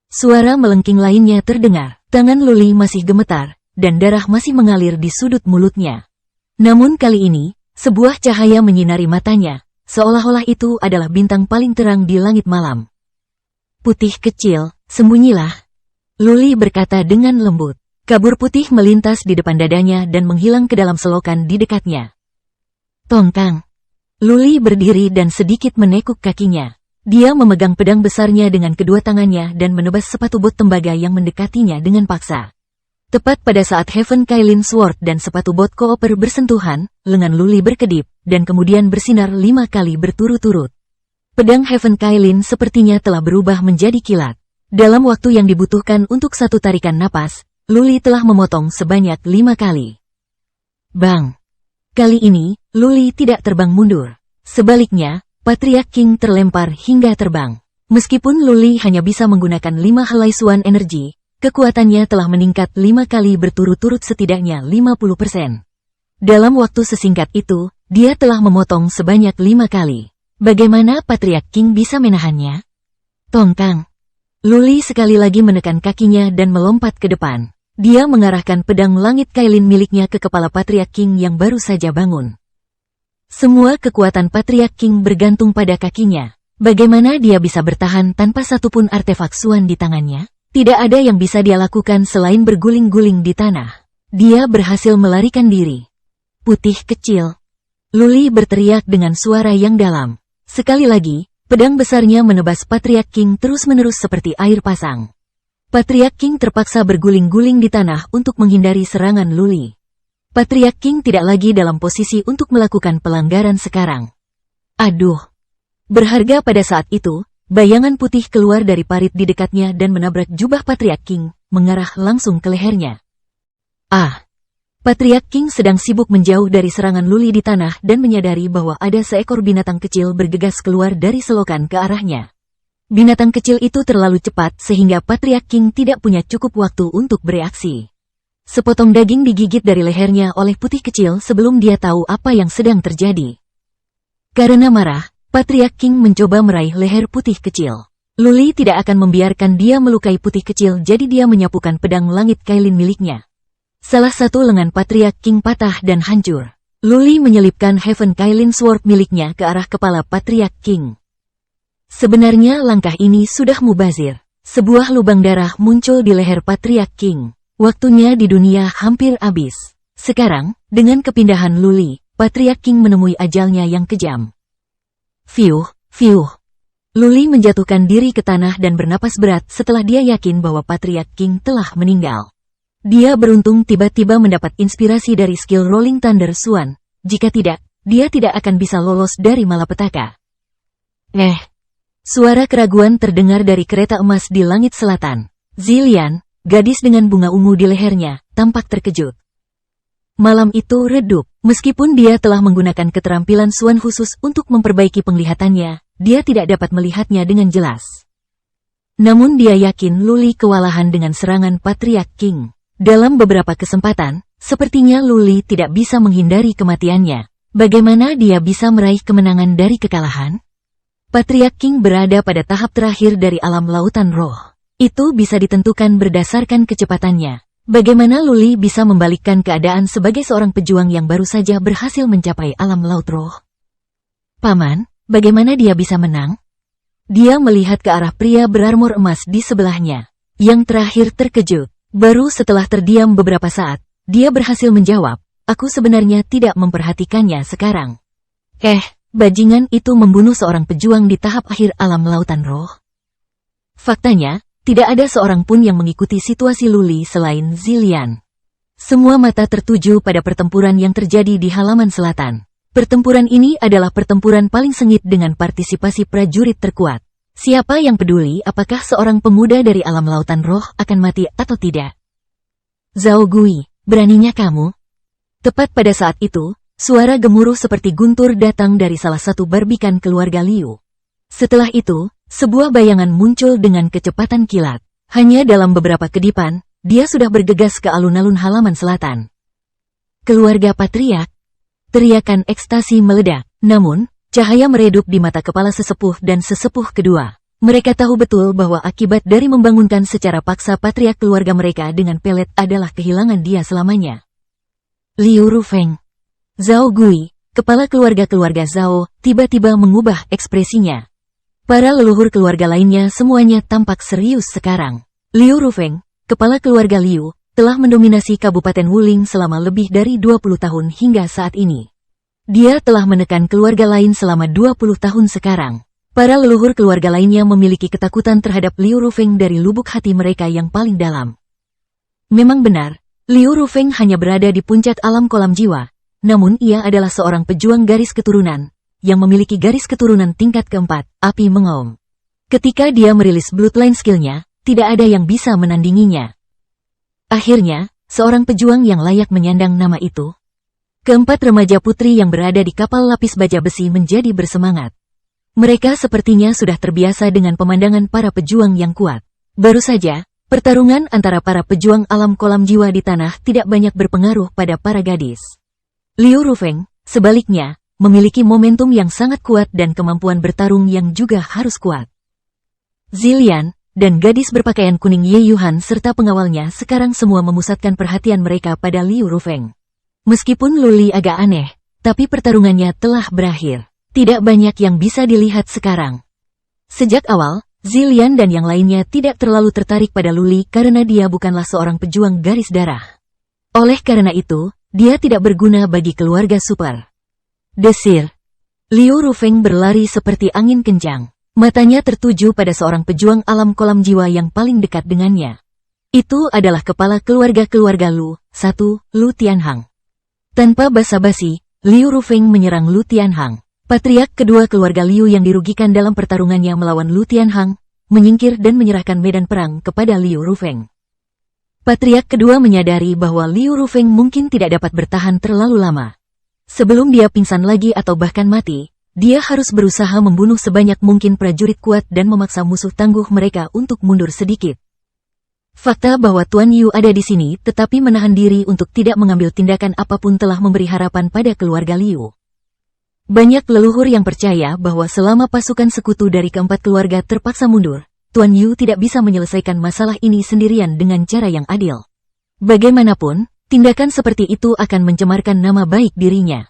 Speaker 1: Suara melengking lainnya terdengar. Tangan Luli masih gemetar, dan darah masih mengalir di sudut mulutnya. Namun kali ini, sebuah cahaya menyinari matanya, seolah-olah itu adalah bintang paling terang di langit malam. Putih kecil, sembunyilah. Luli berkata dengan lembut. Kabur putih melintas di depan dadanya dan menghilang ke dalam selokan di dekatnya. Tongkang. Luli berdiri dan sedikit menekuk kakinya. Dia memegang pedang besarnya dengan kedua tangannya dan menebas sepatu bot tembaga yang mendekatinya dengan paksa. Tepat pada saat Heaven Kailin Sword dan sepatu bot Cooper bersentuhan, lengan Luli berkedip, dan kemudian bersinar 5 kali berturut-turut. Pedang Heaven Kailin sepertinya telah berubah menjadi kilat. Dalam waktu yang dibutuhkan untuk satu tarikan napas, Luli telah memotong sebanyak 5 kali. Bang! Kali ini, Luli tidak terbang mundur. Sebaliknya, Patriarch King terlempar hingga terbang. Meskipun Luli hanya bisa menggunakan 5 helai Suan energi, kekuatannya telah meningkat 5 kali berturut-turut setidaknya 50%. Dalam waktu sesingkat itu, dia telah memotong sebanyak 5 kali. Bagaimana Patriarch King bisa menahannya? Tongkang. Luli sekali lagi menekan kakinya dan melompat ke depan. Dia mengarahkan pedang langit Kailin miliknya ke kepala Patriarch King yang baru saja bangun. Semua kekuatan Patriarch King bergantung pada kakinya. Bagaimana dia bisa bertahan tanpa satupun artefak Suan di tangannya? Tidak ada yang bisa dia lakukan selain berguling-guling di tanah. Dia berhasil melarikan diri. Putih kecil. Luli berteriak dengan suara yang dalam. Sekali lagi, pedang besarnya menebas Patriarch King terus-menerus seperti air pasang. Patriarch King terpaksa berguling-guling di tanah untuk menghindari serangan Luli. Patriarch King tidak lagi dalam posisi untuk melakukan pelanggaran sekarang. Aduh! Berharga pada saat itu, bayangan putih keluar dari parit di dekatnya dan menabrak jubah Patriarch King, mengarah langsung ke lehernya. Ah! Patriarch King sedang sibuk menjauh dari serangan Luli di tanah dan menyadari bahwa ada seekor binatang kecil bergegas keluar dari selokan ke arahnya. Binatang kecil itu terlalu cepat sehingga Patriarch King tidak punya cukup waktu untuk bereaksi. Sepotong daging digigit dari lehernya oleh putih kecil sebelum dia tahu apa yang sedang terjadi. Karena marah, Patriarch King mencoba meraih leher putih kecil. Luli tidak akan membiarkan dia melukai putih kecil, jadi dia menyapukan pedang langit Kailin miliknya. Salah satu lengan Patriarch King patah dan hancur. Luli menyelipkan Heaven Kailin Sword miliknya ke arah kepala Patriarch King. Sebenarnya langkah ini sudah mubazir. Sebuah lubang darah muncul di leher Patriarch King. Waktunya di dunia hampir habis. Sekarang, dengan kepindahan Luli, Patriarch King menemui ajalnya yang kejam. Fiuh, fiuh. Luli menjatuhkan diri ke tanah dan bernapas berat setelah dia yakin bahwa Patriarch King telah meninggal. Dia beruntung tiba-tiba mendapat inspirasi dari skill Rolling Thunder Suan. Jika tidak, dia tidak akan bisa lolos dari malapetaka. Suara keraguan terdengar dari kereta emas di langit selatan. Zillian, gadis dengan bunga ungu di lehernya, tampak terkejut. Malam itu redup. Meskipun dia telah menggunakan keterampilan Suan khusus untuk memperbaiki penglihatannya, dia tidak dapat melihatnya dengan jelas. Namun dia yakin Luli kewalahan dengan serangan Patriarch King. Dalam beberapa kesempatan, sepertinya Luli tidak bisa menghindari kematiannya. Bagaimana dia bisa meraih kemenangan dari kekalahan? Patriarch King berada pada tahap terakhir dari alam lautan roh. Itu bisa ditentukan berdasarkan kecepatannya. Bagaimana Luli bisa membalikkan keadaan sebagai seorang pejuang yang baru saja berhasil mencapai alam laut roh? Paman, bagaimana dia bisa menang? Dia melihat ke arah pria berarmor emas di sebelahnya. Yang terakhir terkejut. Baru setelah terdiam beberapa saat, dia berhasil menjawab, aku sebenarnya tidak memperhatikannya sekarang. Bajingan itu membunuh seorang pejuang di tahap akhir alam lautan roh. Faktanya, tidak ada seorang pun yang mengikuti situasi Luli selain Zillian. Semua mata tertuju pada pertempuran yang terjadi di halaman selatan. Pertempuran ini adalah pertempuran paling sengit dengan partisipasi prajurit terkuat. Siapa yang peduli apakah seorang pemuda dari alam lautan roh akan mati atau tidak? Zhao Gui, beraninya kamu? Tepat pada saat itu, suara gemuruh seperti guntur datang dari salah satu barbikan keluarga Liu. Setelah itu, sebuah bayangan muncul dengan kecepatan kilat. Hanya dalam beberapa kedipan, dia sudah bergegas ke alun-alun halaman selatan. Keluarga Patriarch. Teriakan ekstasi meledak, namun, cahaya meredup di mata kepala sesepuh dan sesepuh kedua. Mereka tahu betul bahwa akibat dari membangunkan secara paksa Patriarch keluarga mereka dengan pelet adalah kehilangan dia selamanya. Liu Rufeng. Zhao Gui, kepala keluarga Zhao, tiba-tiba mengubah ekspresinya. Para leluhur keluarga lainnya semuanya tampak serius sekarang. Liu Rufeng, kepala keluarga Liu, telah mendominasi Kabupaten Wuling selama lebih dari 20 tahun hingga saat ini. Dia telah menekan keluarga lain selama 20 tahun sekarang. Para leluhur keluarga lainnya memiliki ketakutan terhadap Liu Rufeng dari lubuk hati mereka yang paling dalam. Memang benar, Liu Rufeng hanya berada di puncak alam kolam jiwa, namun ia adalah seorang pejuang garis keturunan, yang memiliki garis keturunan tingkat keempat, api mengaum. Ketika dia merilis bloodline skill-nya, tidak ada yang bisa menandinginya. Akhirnya, seorang pejuang yang layak menyandang nama itu. Keempat remaja putri yang berada di kapal lapis baja besi menjadi bersemangat. Mereka sepertinya sudah terbiasa dengan pemandangan para pejuang yang kuat. Baru saja, pertarungan antara para pejuang alam kolam jiwa di tanah tidak banyak berpengaruh pada para gadis. Liu Rufeng, sebaliknya, memiliki momentum yang sangat kuat dan kemampuan bertarung yang juga harus kuat. Zilian, dan gadis berpakaian kuning Ye Yuhan serta pengawalnya sekarang semua memusatkan perhatian mereka pada Liu Rufeng. Meskipun Luli agak aneh, tapi pertarungannya telah berakhir. Tidak banyak yang bisa dilihat sekarang. Sejak awal, Zilian dan yang lainnya tidak terlalu tertarik pada Luli karena dia bukanlah seorang pejuang garis darah. Oleh karena itu, dia tidak berguna bagi keluarga super. Desir. Liu Rufeng berlari seperti angin kencang. Matanya tertuju pada seorang pejuang alam kolam jiwa yang paling dekat dengannya. Itu adalah kepala keluarga Lu, Lu Tianhang. Tanpa basa-basi, Liu Rufeng menyerang Lu Tianhang. Patriark kedua keluarga Liu yang dirugikan dalam pertarungannya melawan Lu Tianhang, menyingkir dan menyerahkan medan perang kepada Liu Rufeng. Patriark kedua menyadari bahwa Liu Rufeng mungkin tidak dapat bertahan terlalu lama. Sebelum dia pingsan lagi atau bahkan mati, dia harus berusaha membunuh sebanyak mungkin prajurit kuat dan memaksa musuh tangguh mereka untuk mundur sedikit. Fakta bahwa Tuan Yu ada di sini tetapi menahan diri untuk tidak mengambil tindakan apapun telah memberi harapan pada keluarga Liu. Banyak leluhur yang percaya bahwa selama pasukan sekutu dari keempat keluarga terpaksa mundur, Tuan Yu tidak bisa menyelesaikan masalah ini sendirian dengan cara yang adil. Bagaimanapun, tindakan seperti itu akan mencemarkan nama baik dirinya.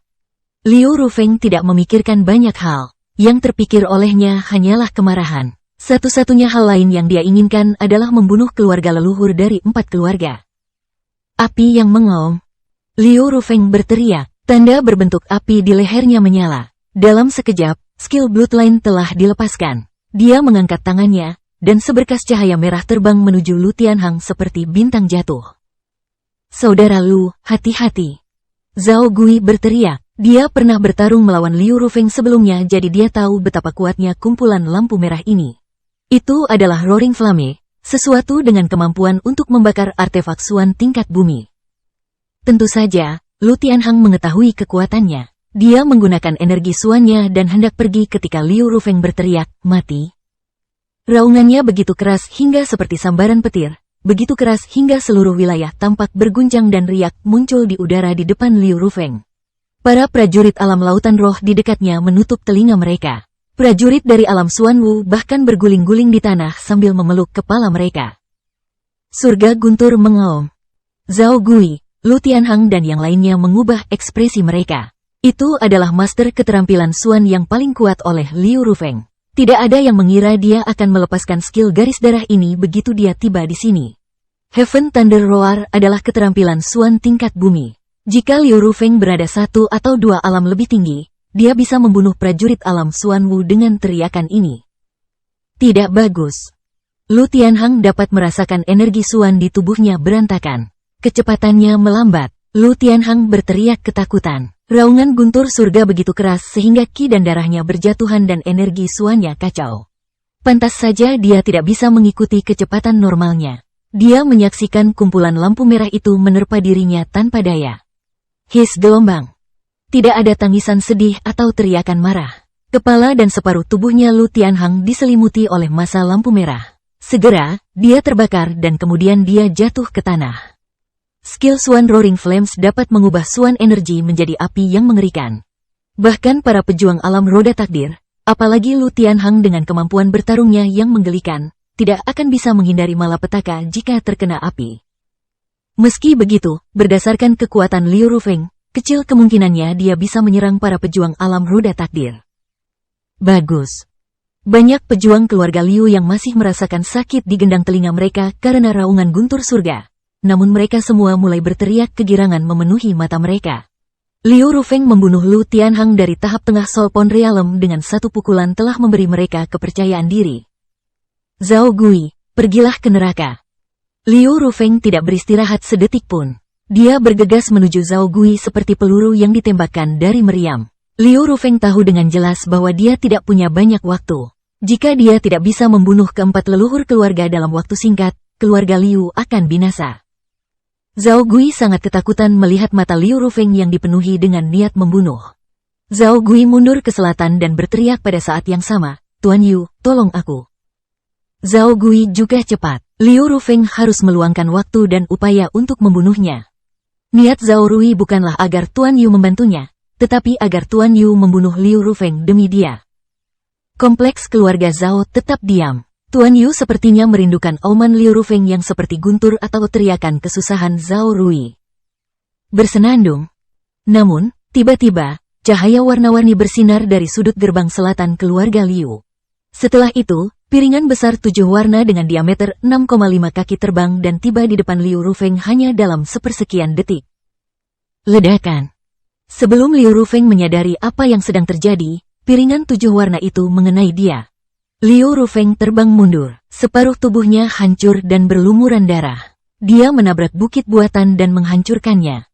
Speaker 1: Liu Rufeng tidak memikirkan banyak hal. Yang terpikir olehnya hanyalah kemarahan. Satu-satunya hal lain yang dia inginkan adalah membunuh keluarga leluhur dari 4 keluarga. Api yang mengaum. Liu Rufeng berteriak. Tanda berbentuk api di lehernya menyala. Dalam sekejap, skill bloodline telah dilepaskan. Dia mengangkat tangannya, dan seberkas cahaya merah terbang menuju Lu Tianhang seperti bintang jatuh. Saudara Lu, hati-hati. Zhao Gui berteriak. Dia pernah bertarung melawan Liu Rufeng sebelumnya jadi dia tahu betapa kuatnya kumpulan lampu merah ini. Itu adalah Roaring Flame, sesuatu dengan kemampuan untuk membakar artefak Suan tingkat bumi. Tentu saja, Lu Tianhang mengetahui kekuatannya. Dia menggunakan energi Suannya dan hendak pergi ketika Liu Rufeng berteriak, mati. Raungannya begitu keras hingga seperti sambaran petir, begitu keras hingga seluruh wilayah tampak berguncang dan riak muncul di udara di depan Liu Rufeng. Para prajurit alam lautan roh di dekatnya menutup telinga mereka. Prajurit dari alam Suanwu bahkan berguling-guling di tanah sambil memeluk kepala mereka. Surga guntur mengaum. Zhao Gui, Lu Tianhang dan yang lainnya mengubah ekspresi mereka. Itu adalah master keterampilan Suan yang paling kuat oleh Liu Rufeng. Tidak ada yang mengira dia akan melepaskan skill garis darah ini begitu dia tiba di sini. Heaven Thunder Roar adalah keterampilan Suan tingkat bumi. Jika Liu Rufeng berada 1 atau 2 alam lebih tinggi, dia bisa membunuh prajurit alam Suanwu dengan teriakan ini. Tidak bagus. Lu Tianhang dapat merasakan energi Suan di tubuhnya berantakan. Kecepatannya melambat. Lu Tianhang berteriak ketakutan. Raungan guntur surga begitu keras sehingga ki dan darahnya berjatuhan dan energi Suannya kacau. Pantas saja dia tidak bisa mengikuti kecepatan normalnya. Dia menyaksikan kumpulan lampu merah itu menerpa dirinya tanpa daya. His gelombang. Tidak ada tangisan sedih atau teriakan marah. Kepala dan separuh tubuhnya Lu Tianhang diselimuti oleh massa lampu merah. Segera, dia terbakar dan kemudian dia jatuh ke tanah. Skill Suan Roaring Flames dapat mengubah Suan energi menjadi api yang mengerikan. Bahkan para pejuang alam roda takdir, apalagi Lu Tianhang dengan kemampuan bertarungnya yang menggelikan, tidak akan bisa menghindari malapetaka jika terkena api. Meski begitu, berdasarkan kekuatan Liu Rufeng, kecil kemungkinannya dia bisa menyerang para pejuang alam roda takdir. Bagus. Banyak pejuang keluarga Liu yang masih merasakan sakit di gendang telinga mereka karena raungan guntur surga. Namun mereka semua mulai berteriak kegirangan memenuhi mata mereka. Liu Rufeng membunuh Lu Tianhang dari tahap tengah Solpon Realm dengan satu pukulan telah memberi mereka kepercayaan diri. Zhao Gui, pergilah ke neraka. Liu Rufeng tidak beristirahat sedetik pun. Dia bergegas menuju Zhao Gui seperti peluru yang ditembakkan dari meriam. Liu Rufeng tahu dengan jelas bahwa dia tidak punya banyak waktu. Jika dia tidak bisa membunuh keempat leluhur keluarga dalam waktu singkat, keluarga Liu akan binasa. Zhao Gui sangat ketakutan melihat mata Liu Rufeng yang dipenuhi dengan niat membunuh. Zhao Gui mundur ke selatan dan berteriak pada saat yang sama, "Tuan Yu, tolong aku." Zhao Gui juga cepat. Liu Rufeng harus meluangkan waktu dan upaya untuk membunuhnya. Niat Zhao Rui bukanlah agar Tuan Yu membantunya, tetapi agar Tuan Yu membunuh Liu Rufeng demi dia. Kompleks keluarga Zhao tetap diam. Tuan Yu sepertinya merindukan auman Liu Rufeng yang seperti guntur atau teriakan kesusahan Zhao Rui. Bersenandung. Namun, tiba-tiba, cahaya warna-warni bersinar dari sudut gerbang selatan keluarga Liu. Setelah itu, piringan besar 7 warna dengan diameter 6,5 kaki terbang dan tiba di depan Liu Rufeng hanya dalam sepersekian detik. Ledakan. Sebelum Liu Rufeng menyadari apa yang sedang terjadi, piringan 7 warna itu mengenai dia. Liu Rufeng terbang mundur, separuh tubuhnya hancur dan berlumuran darah. Dia menabrak bukit buatan dan menghancurkannya.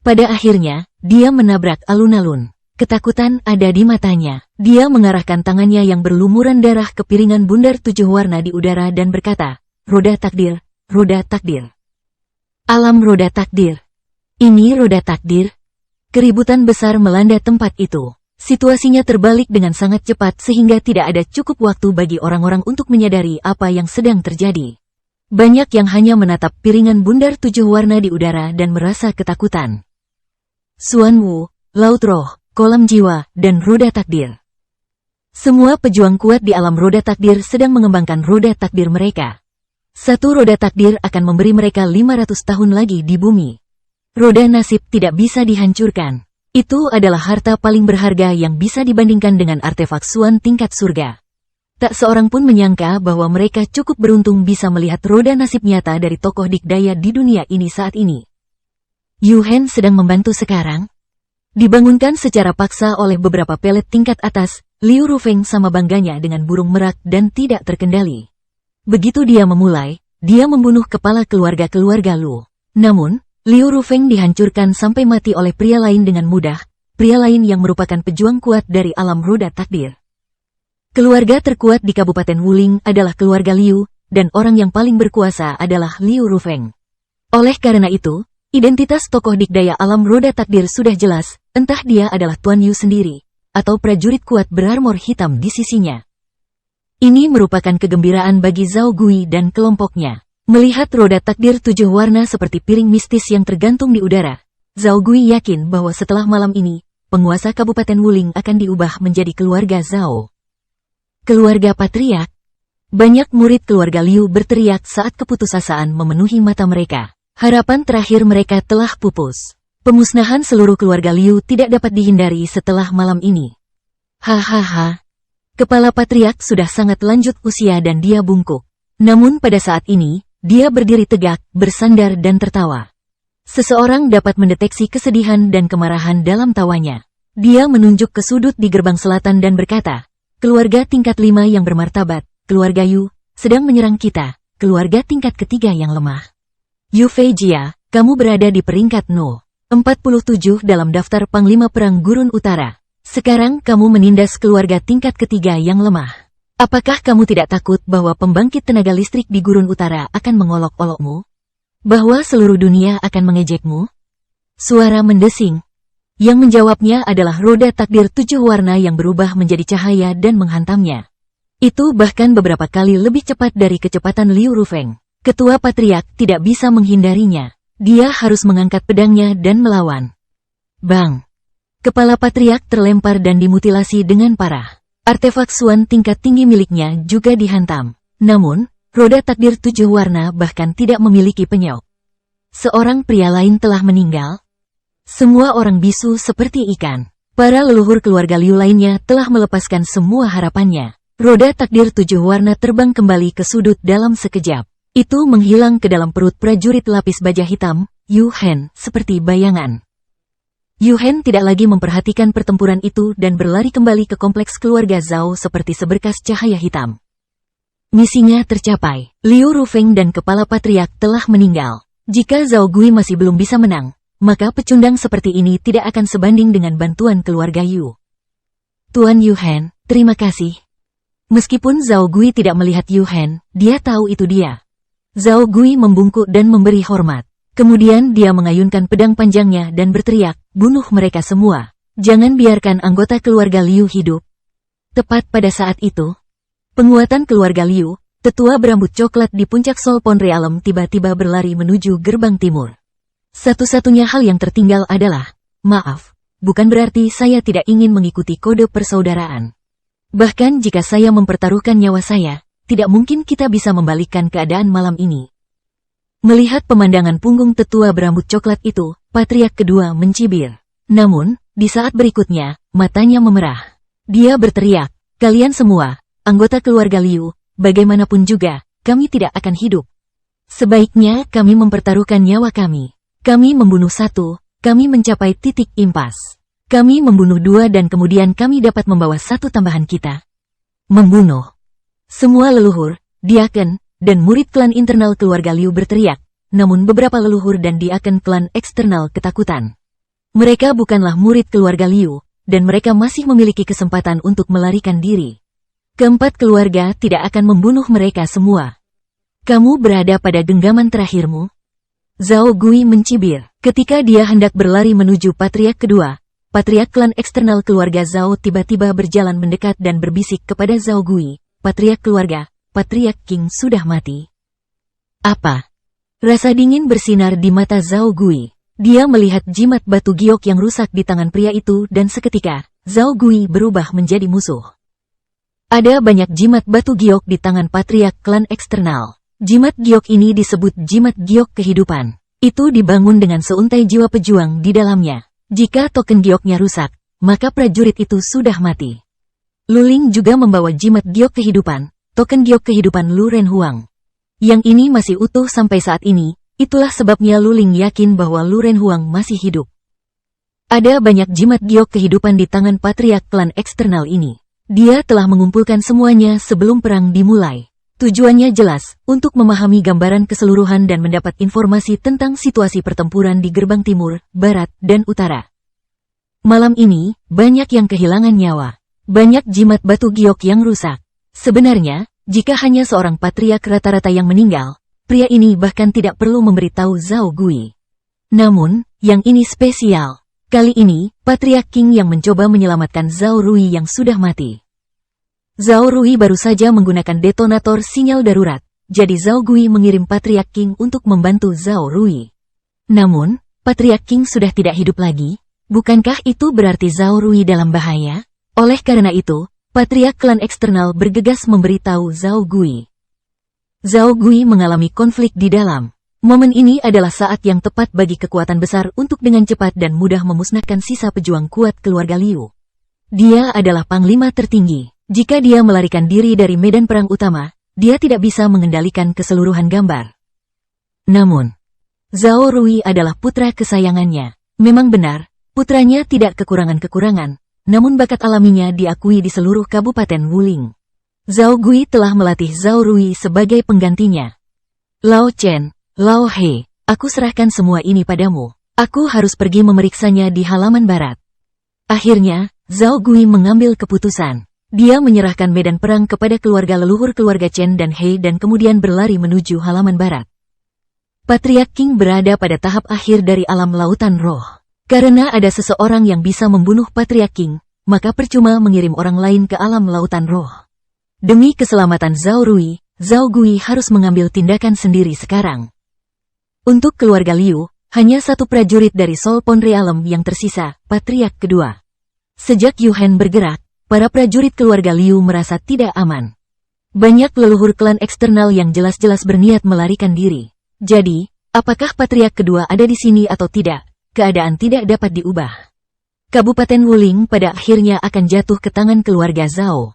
Speaker 1: Pada akhirnya, dia menabrak alun-alun. Ketakutan ada di matanya. Dia mengarahkan tangannya yang berlumuran darah ke piringan bundar 7 warna di udara dan berkata, "Roda takdir, roda takdir. Alam roda takdir. Ini roda takdir." Keributan besar melanda tempat itu. Situasinya terbalik dengan sangat cepat sehingga tidak ada cukup waktu bagi orang-orang untuk menyadari apa yang sedang terjadi. Banyak yang hanya menatap piringan bundar 7 warna di udara dan merasa ketakutan. Xuan Wu, Laut Roh, Kolam Jiwa, dan Roda Takdir. Semua pejuang kuat di alam roda takdir sedang mengembangkan roda takdir mereka. Satu roda takdir akan memberi mereka 500 tahun lagi di bumi. Roda nasib tidak bisa dihancurkan. Itu adalah harta paling berharga yang bisa dibandingkan dengan artefak Xuan tingkat surga. Tak seorang pun menyangka bahwa mereka cukup beruntung bisa melihat roda nasib nyata dari tokoh dikdaya di dunia ini saat ini. Yu Hen sedang membantu sekarang. Dibangunkan secara paksa oleh beberapa pelet tingkat atas, Liu Rufeng sama bangganya dengan burung merak dan tidak terkendali. Begitu dia memulai, dia membunuh kepala keluarga-keluarga Lu. Namun, Liu Rufeng dihancurkan sampai mati oleh pria lain dengan mudah, pria lain yang merupakan pejuang kuat dari alam roda takdir. Keluarga terkuat di Kabupaten Wuling adalah keluarga Liu, dan orang yang paling berkuasa adalah Liu Rufeng. Oleh karena itu, identitas tokoh dikdaya alam roda takdir sudah jelas, entah dia adalah Tuan Yu sendiri, atau prajurit kuat berarmor hitam di sisinya. Ini merupakan kegembiraan bagi Zhao Gui dan kelompoknya. Melihat roda takdir 7 warna seperti piring mistis yang tergantung di udara, Zhao Gui yakin bahwa setelah malam ini, penguasa Kabupaten Wuling akan diubah menjadi keluarga Zhao. Keluarga Patriark. Banyak murid keluarga Liu berteriak saat keputusasaan memenuhi mata mereka. Harapan terakhir mereka telah pupus. Pemusnahan seluruh keluarga Liu tidak dapat dihindari setelah malam ini. Hahaha. Kepala Patriark sudah sangat lanjut usia dan dia bungkuk. Namun pada saat ini, dia berdiri tegak, bersandar dan tertawa. Seseorang dapat mendeteksi kesedihan dan kemarahan dalam tawanya. Dia menunjuk ke sudut di gerbang selatan dan berkata, "Keluarga tingkat 5 yang bermartabat, keluarga Yu, sedang menyerang kita, keluarga tingkat ketiga yang lemah. Yu Feijia, kamu berada di peringkat No. 47 dalam daftar Panglima Perang Gurun Utara. Sekarang kamu menindas keluarga tingkat ketiga yang lemah. Apakah kamu tidak takut bahwa pembangkit tenaga listrik di Gurun Utara akan mengolok-olokmu? Bahwa seluruh dunia akan mengejekmu?" Suara mendesing. Yang menjawabnya adalah roda takdir 7 warna yang berubah menjadi cahaya dan menghantamnya. Itu bahkan beberapa kali lebih cepat dari kecepatan Liu Rufeng. Ketua Patriark tidak bisa menghindarinya. Dia harus mengangkat pedangnya dan melawan. Bang! Kepala Patriark terlempar dan dimutilasi dengan parah. Artefak Xuan tingkat tinggi miliknya juga dihantam. Namun, roda takdir 7 warna bahkan tidak memiliki penyok. Seorang pria lain telah meninggal. Semua orang bisu seperti ikan. Para leluhur keluarga Liu lainnya telah melepaskan semua harapannya. Roda takdir 7 warna terbang kembali ke sudut dalam sekejap. Itu menghilang ke dalam perut prajurit lapis baja hitam, Yu Hen, seperti bayangan. Yuhen tidak lagi memperhatikan pertempuran itu dan berlari kembali ke kompleks keluarga Zhao seperti seberkas cahaya hitam. Misinya tercapai. Liu Rufeng dan kepala patriark telah meninggal. Jika Zhao Gui masih belum bisa menang, maka pecundang seperti ini tidak akan sebanding dengan bantuan keluarga Yu. Tuan Yuhen, terima kasih. Meskipun Zhao Gui tidak melihat Yuhen, dia tahu itu dia. Zhao Gui membungkuk dan memberi hormat. Kemudian dia mengayunkan pedang panjangnya dan berteriak, bunuh mereka semua. Jangan biarkan anggota keluarga Liu hidup. Tepat pada saat itu, penguatan keluarga Liu, tetua berambut coklat di puncak Solpon Realm tiba-tiba berlari menuju gerbang timur. Satu-satunya hal yang tertinggal adalah, maaf, bukan berarti saya tidak ingin mengikuti kode persaudaraan. Bahkan jika saya mempertaruhkan nyawa saya, tidak mungkin kita bisa membalikkan keadaan malam ini. Melihat pemandangan punggung tetua berambut coklat itu, patriark kedua mencibir. Namun, di saat berikutnya, matanya memerah. Dia berteriak, kalian semua, anggota keluarga Liu, bagaimanapun juga, kami tidak akan hidup. Sebaiknya kami mempertaruhkan nyawa kami. Kami membunuh satu, kami mencapai titik impas. Kami membunuh dua dan kemudian kami dapat membawa satu tambahan kita. Membunuh. Semua leluhur, diaken, dan murid klan internal keluarga Liu berteriak, namun beberapa leluhur dan diaken klan eksternal ketakutan. Mereka bukanlah murid keluarga Liu, dan mereka masih memiliki kesempatan untuk melarikan diri. Keempat keluarga tidak akan membunuh mereka semua. Kamu berada pada genggaman terakhirmu? Zhao Gui mencibir. Ketika dia hendak berlari menuju patriark kedua, patriark klan eksternal keluarga Zhao tiba-tiba berjalan mendekat dan berbisik kepada Zhao Gui, patriark keluarga, Patriark King sudah mati. Apa? Rasa dingin bersinar di mata Zhao Gui. Dia melihat jimat batu giok yang rusak di tangan pria itu dan seketika, Zhao Gui berubah menjadi musuh. Ada banyak jimat batu giok di tangan patriark klan eksternal. Jimat giok ini disebut jimat giok kehidupan. Itu dibangun dengan seuntai jiwa pejuang di dalamnya. Jika token gioknya rusak, maka prajurit itu sudah mati. Luling juga membawa jimat giok kehidupan. Token giok kehidupan Lu Ren Huang. Yang ini masih utuh sampai saat ini, itulah sebabnya Luling yakin bahwa Lu Ren Huang masih hidup. Ada banyak jimat giok kehidupan di tangan patriark klan eksternal ini. Dia telah mengumpulkan semuanya sebelum perang dimulai. Tujuannya jelas, untuk memahami gambaran keseluruhan dan mendapat informasi tentang situasi pertempuran di gerbang timur, barat, dan utara. Malam ini, banyak yang kehilangan nyawa. Banyak jimat batu giok yang rusak. Sebenarnya, jika hanya seorang patriark rata-rata yang meninggal, pria ini bahkan tidak perlu memberitahu Zhao Gui. Namun, yang ini spesial. Kali ini, patriark King yang mencoba menyelamatkan Zhao Rui yang sudah mati. Zhao Rui baru saja menggunakan detonator sinyal darurat, jadi Zhao Gui mengirim patriark King untuk membantu Zhao Rui. Namun, patriark King sudah tidak hidup lagi. Bukankah itu berarti Zhao Rui dalam bahaya? Oleh karena itu, patriark klan eksternal bergegas memberitahu Zhao Gui. Zhao Gui mengalami konflik di dalam. Momen ini adalah saat yang tepat bagi kekuatan besar untuk dengan cepat dan mudah memusnahkan sisa pejuang kuat keluarga Liu. Dia adalah panglima tertinggi. Jika dia melarikan diri dari medan perang utama, dia tidak bisa mengendalikan keseluruhan gambar. Namun, Zhao Rui adalah putra kesayangannya. Memang benar, putranya tidak kekurangan-kekurangan. Namun bakat alaminya diakui di seluruh kabupaten Wuling. Zhao Gui telah melatih Zhao Rui sebagai penggantinya. Lao Chen, Lao He, aku serahkan semua ini padamu. Aku harus pergi memeriksanya di halaman barat. Akhirnya, Zhao Gui mengambil keputusan. Dia menyerahkan medan perang kepada keluarga leluhur keluarga Chen dan He dan kemudian berlari menuju halaman barat. Patriark King berada pada tahap akhir dari alam lautan roh. Karena ada seseorang yang bisa membunuh Patriark King, maka percuma mengirim orang lain ke alam lautan roh. Demi keselamatan Zhao Rui, Zhao Gui harus mengambil tindakan sendiri sekarang. Untuk keluarga Liu, hanya satu prajurit dari Solpon Realm yang tersisa, Patriark kedua. Sejak Yuhen bergerak, para prajurit keluarga Liu merasa tidak aman. Banyak leluhur klan eksternal yang jelas-jelas berniat melarikan diri. Jadi, apakah Patriark kedua ada di sini atau tidak? Keadaan tidak dapat diubah. Kabupaten Wuling pada akhirnya akan jatuh ke tangan keluarga Zhao.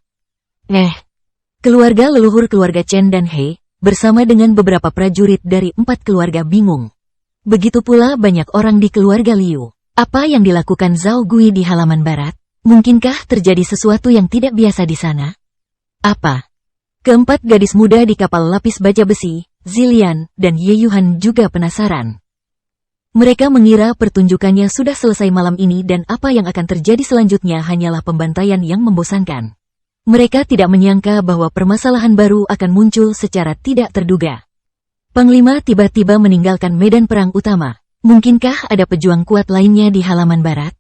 Speaker 1: Keluarga leluhur keluarga Chen dan He, bersama dengan beberapa prajurit dari 4 keluarga bingung. Begitu pula banyak orang di keluarga Liu. Apa yang dilakukan Zhao Gui di halaman barat? Mungkinkah terjadi sesuatu yang tidak biasa di sana? Apa? Keempat gadis muda di kapal lapis baja besi, Zilian, dan Ye Yuhan juga penasaran. Mereka mengira pertunjukannya sudah selesai malam ini dan apa yang akan terjadi selanjutnya hanyalah pembantaian yang membosankan. Mereka tidak menyangka bahwa permasalahan baru akan muncul secara tidak terduga. Panglima tiba-tiba meninggalkan medan perang utama. Mungkinkah ada pejuang kuat lainnya di halaman barat?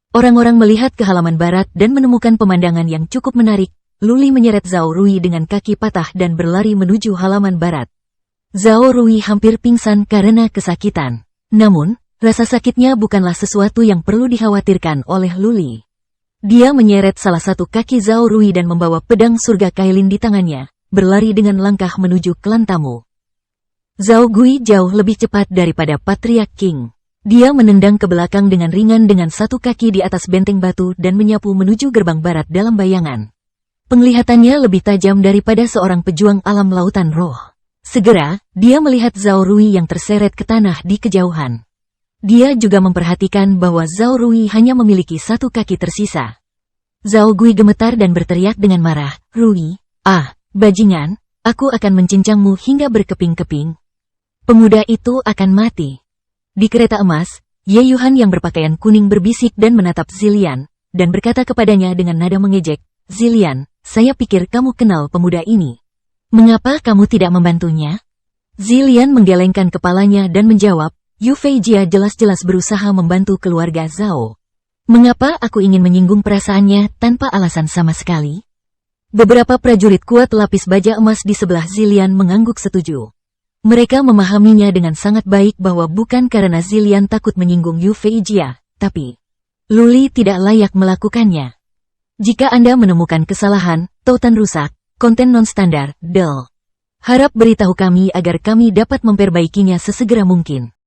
Speaker 1: Orang-orang melihat ke halaman barat dan menemukan pemandangan yang cukup menarik. Luli menyeret Zhao Rui dengan kaki patah dan berlari menuju halaman barat. Zhao Rui hampir pingsan karena kesakitan. Namun, rasa sakitnya bukanlah sesuatu yang perlu dikhawatirkan oleh Luli. Dia menyeret salah satu kaki Zhao Rui dan membawa pedang surga Kailin di tangannya, berlari dengan langkah menuju klan tamu. Zhao Gui jauh lebih cepat daripada Patriarch King. Dia menendang ke belakang dengan ringan dengan satu kaki di atas benteng batu dan menyapu menuju gerbang barat dalam bayangan. Penglihatannya lebih tajam daripada seorang pejuang alam lautan roh. Segera, dia melihat Zhao Rui yang terseret ke tanah di kejauhan. Dia juga memperhatikan bahwa Zhao Rui hanya memiliki satu kaki tersisa. Zhao Gui gemetar dan berteriak dengan marah, "Rui, bajingan, aku akan mencincangmu hingga berkeping-keping. Pemuda itu akan mati." Di kereta emas, Ye Yuhan yang berpakaian kuning berbisik dan menatap Zilian, dan berkata kepadanya dengan nada mengejek, "Zilian, saya pikir kamu kenal pemuda ini. Mengapa kamu tidak membantunya?" Zilian menggelengkan kepalanya dan menjawab, "Yu Feijia jelas-jelas berusaha membantu keluarga Zhao. Mengapa aku ingin menyinggung perasaannya tanpa alasan sama sekali?" Beberapa prajurit kuat lapis baja emas di sebelah Zilian mengangguk setuju. Mereka memahaminya dengan sangat baik bahwa bukan karena Zilian takut menyinggung Yu Feijia, tapi Luli tidak layak melakukannya. Jika Anda menemukan kesalahan, tautan rusak, konten non-standar, harap beritahu kami agar kami dapat memperbaikinya sesegera mungkin.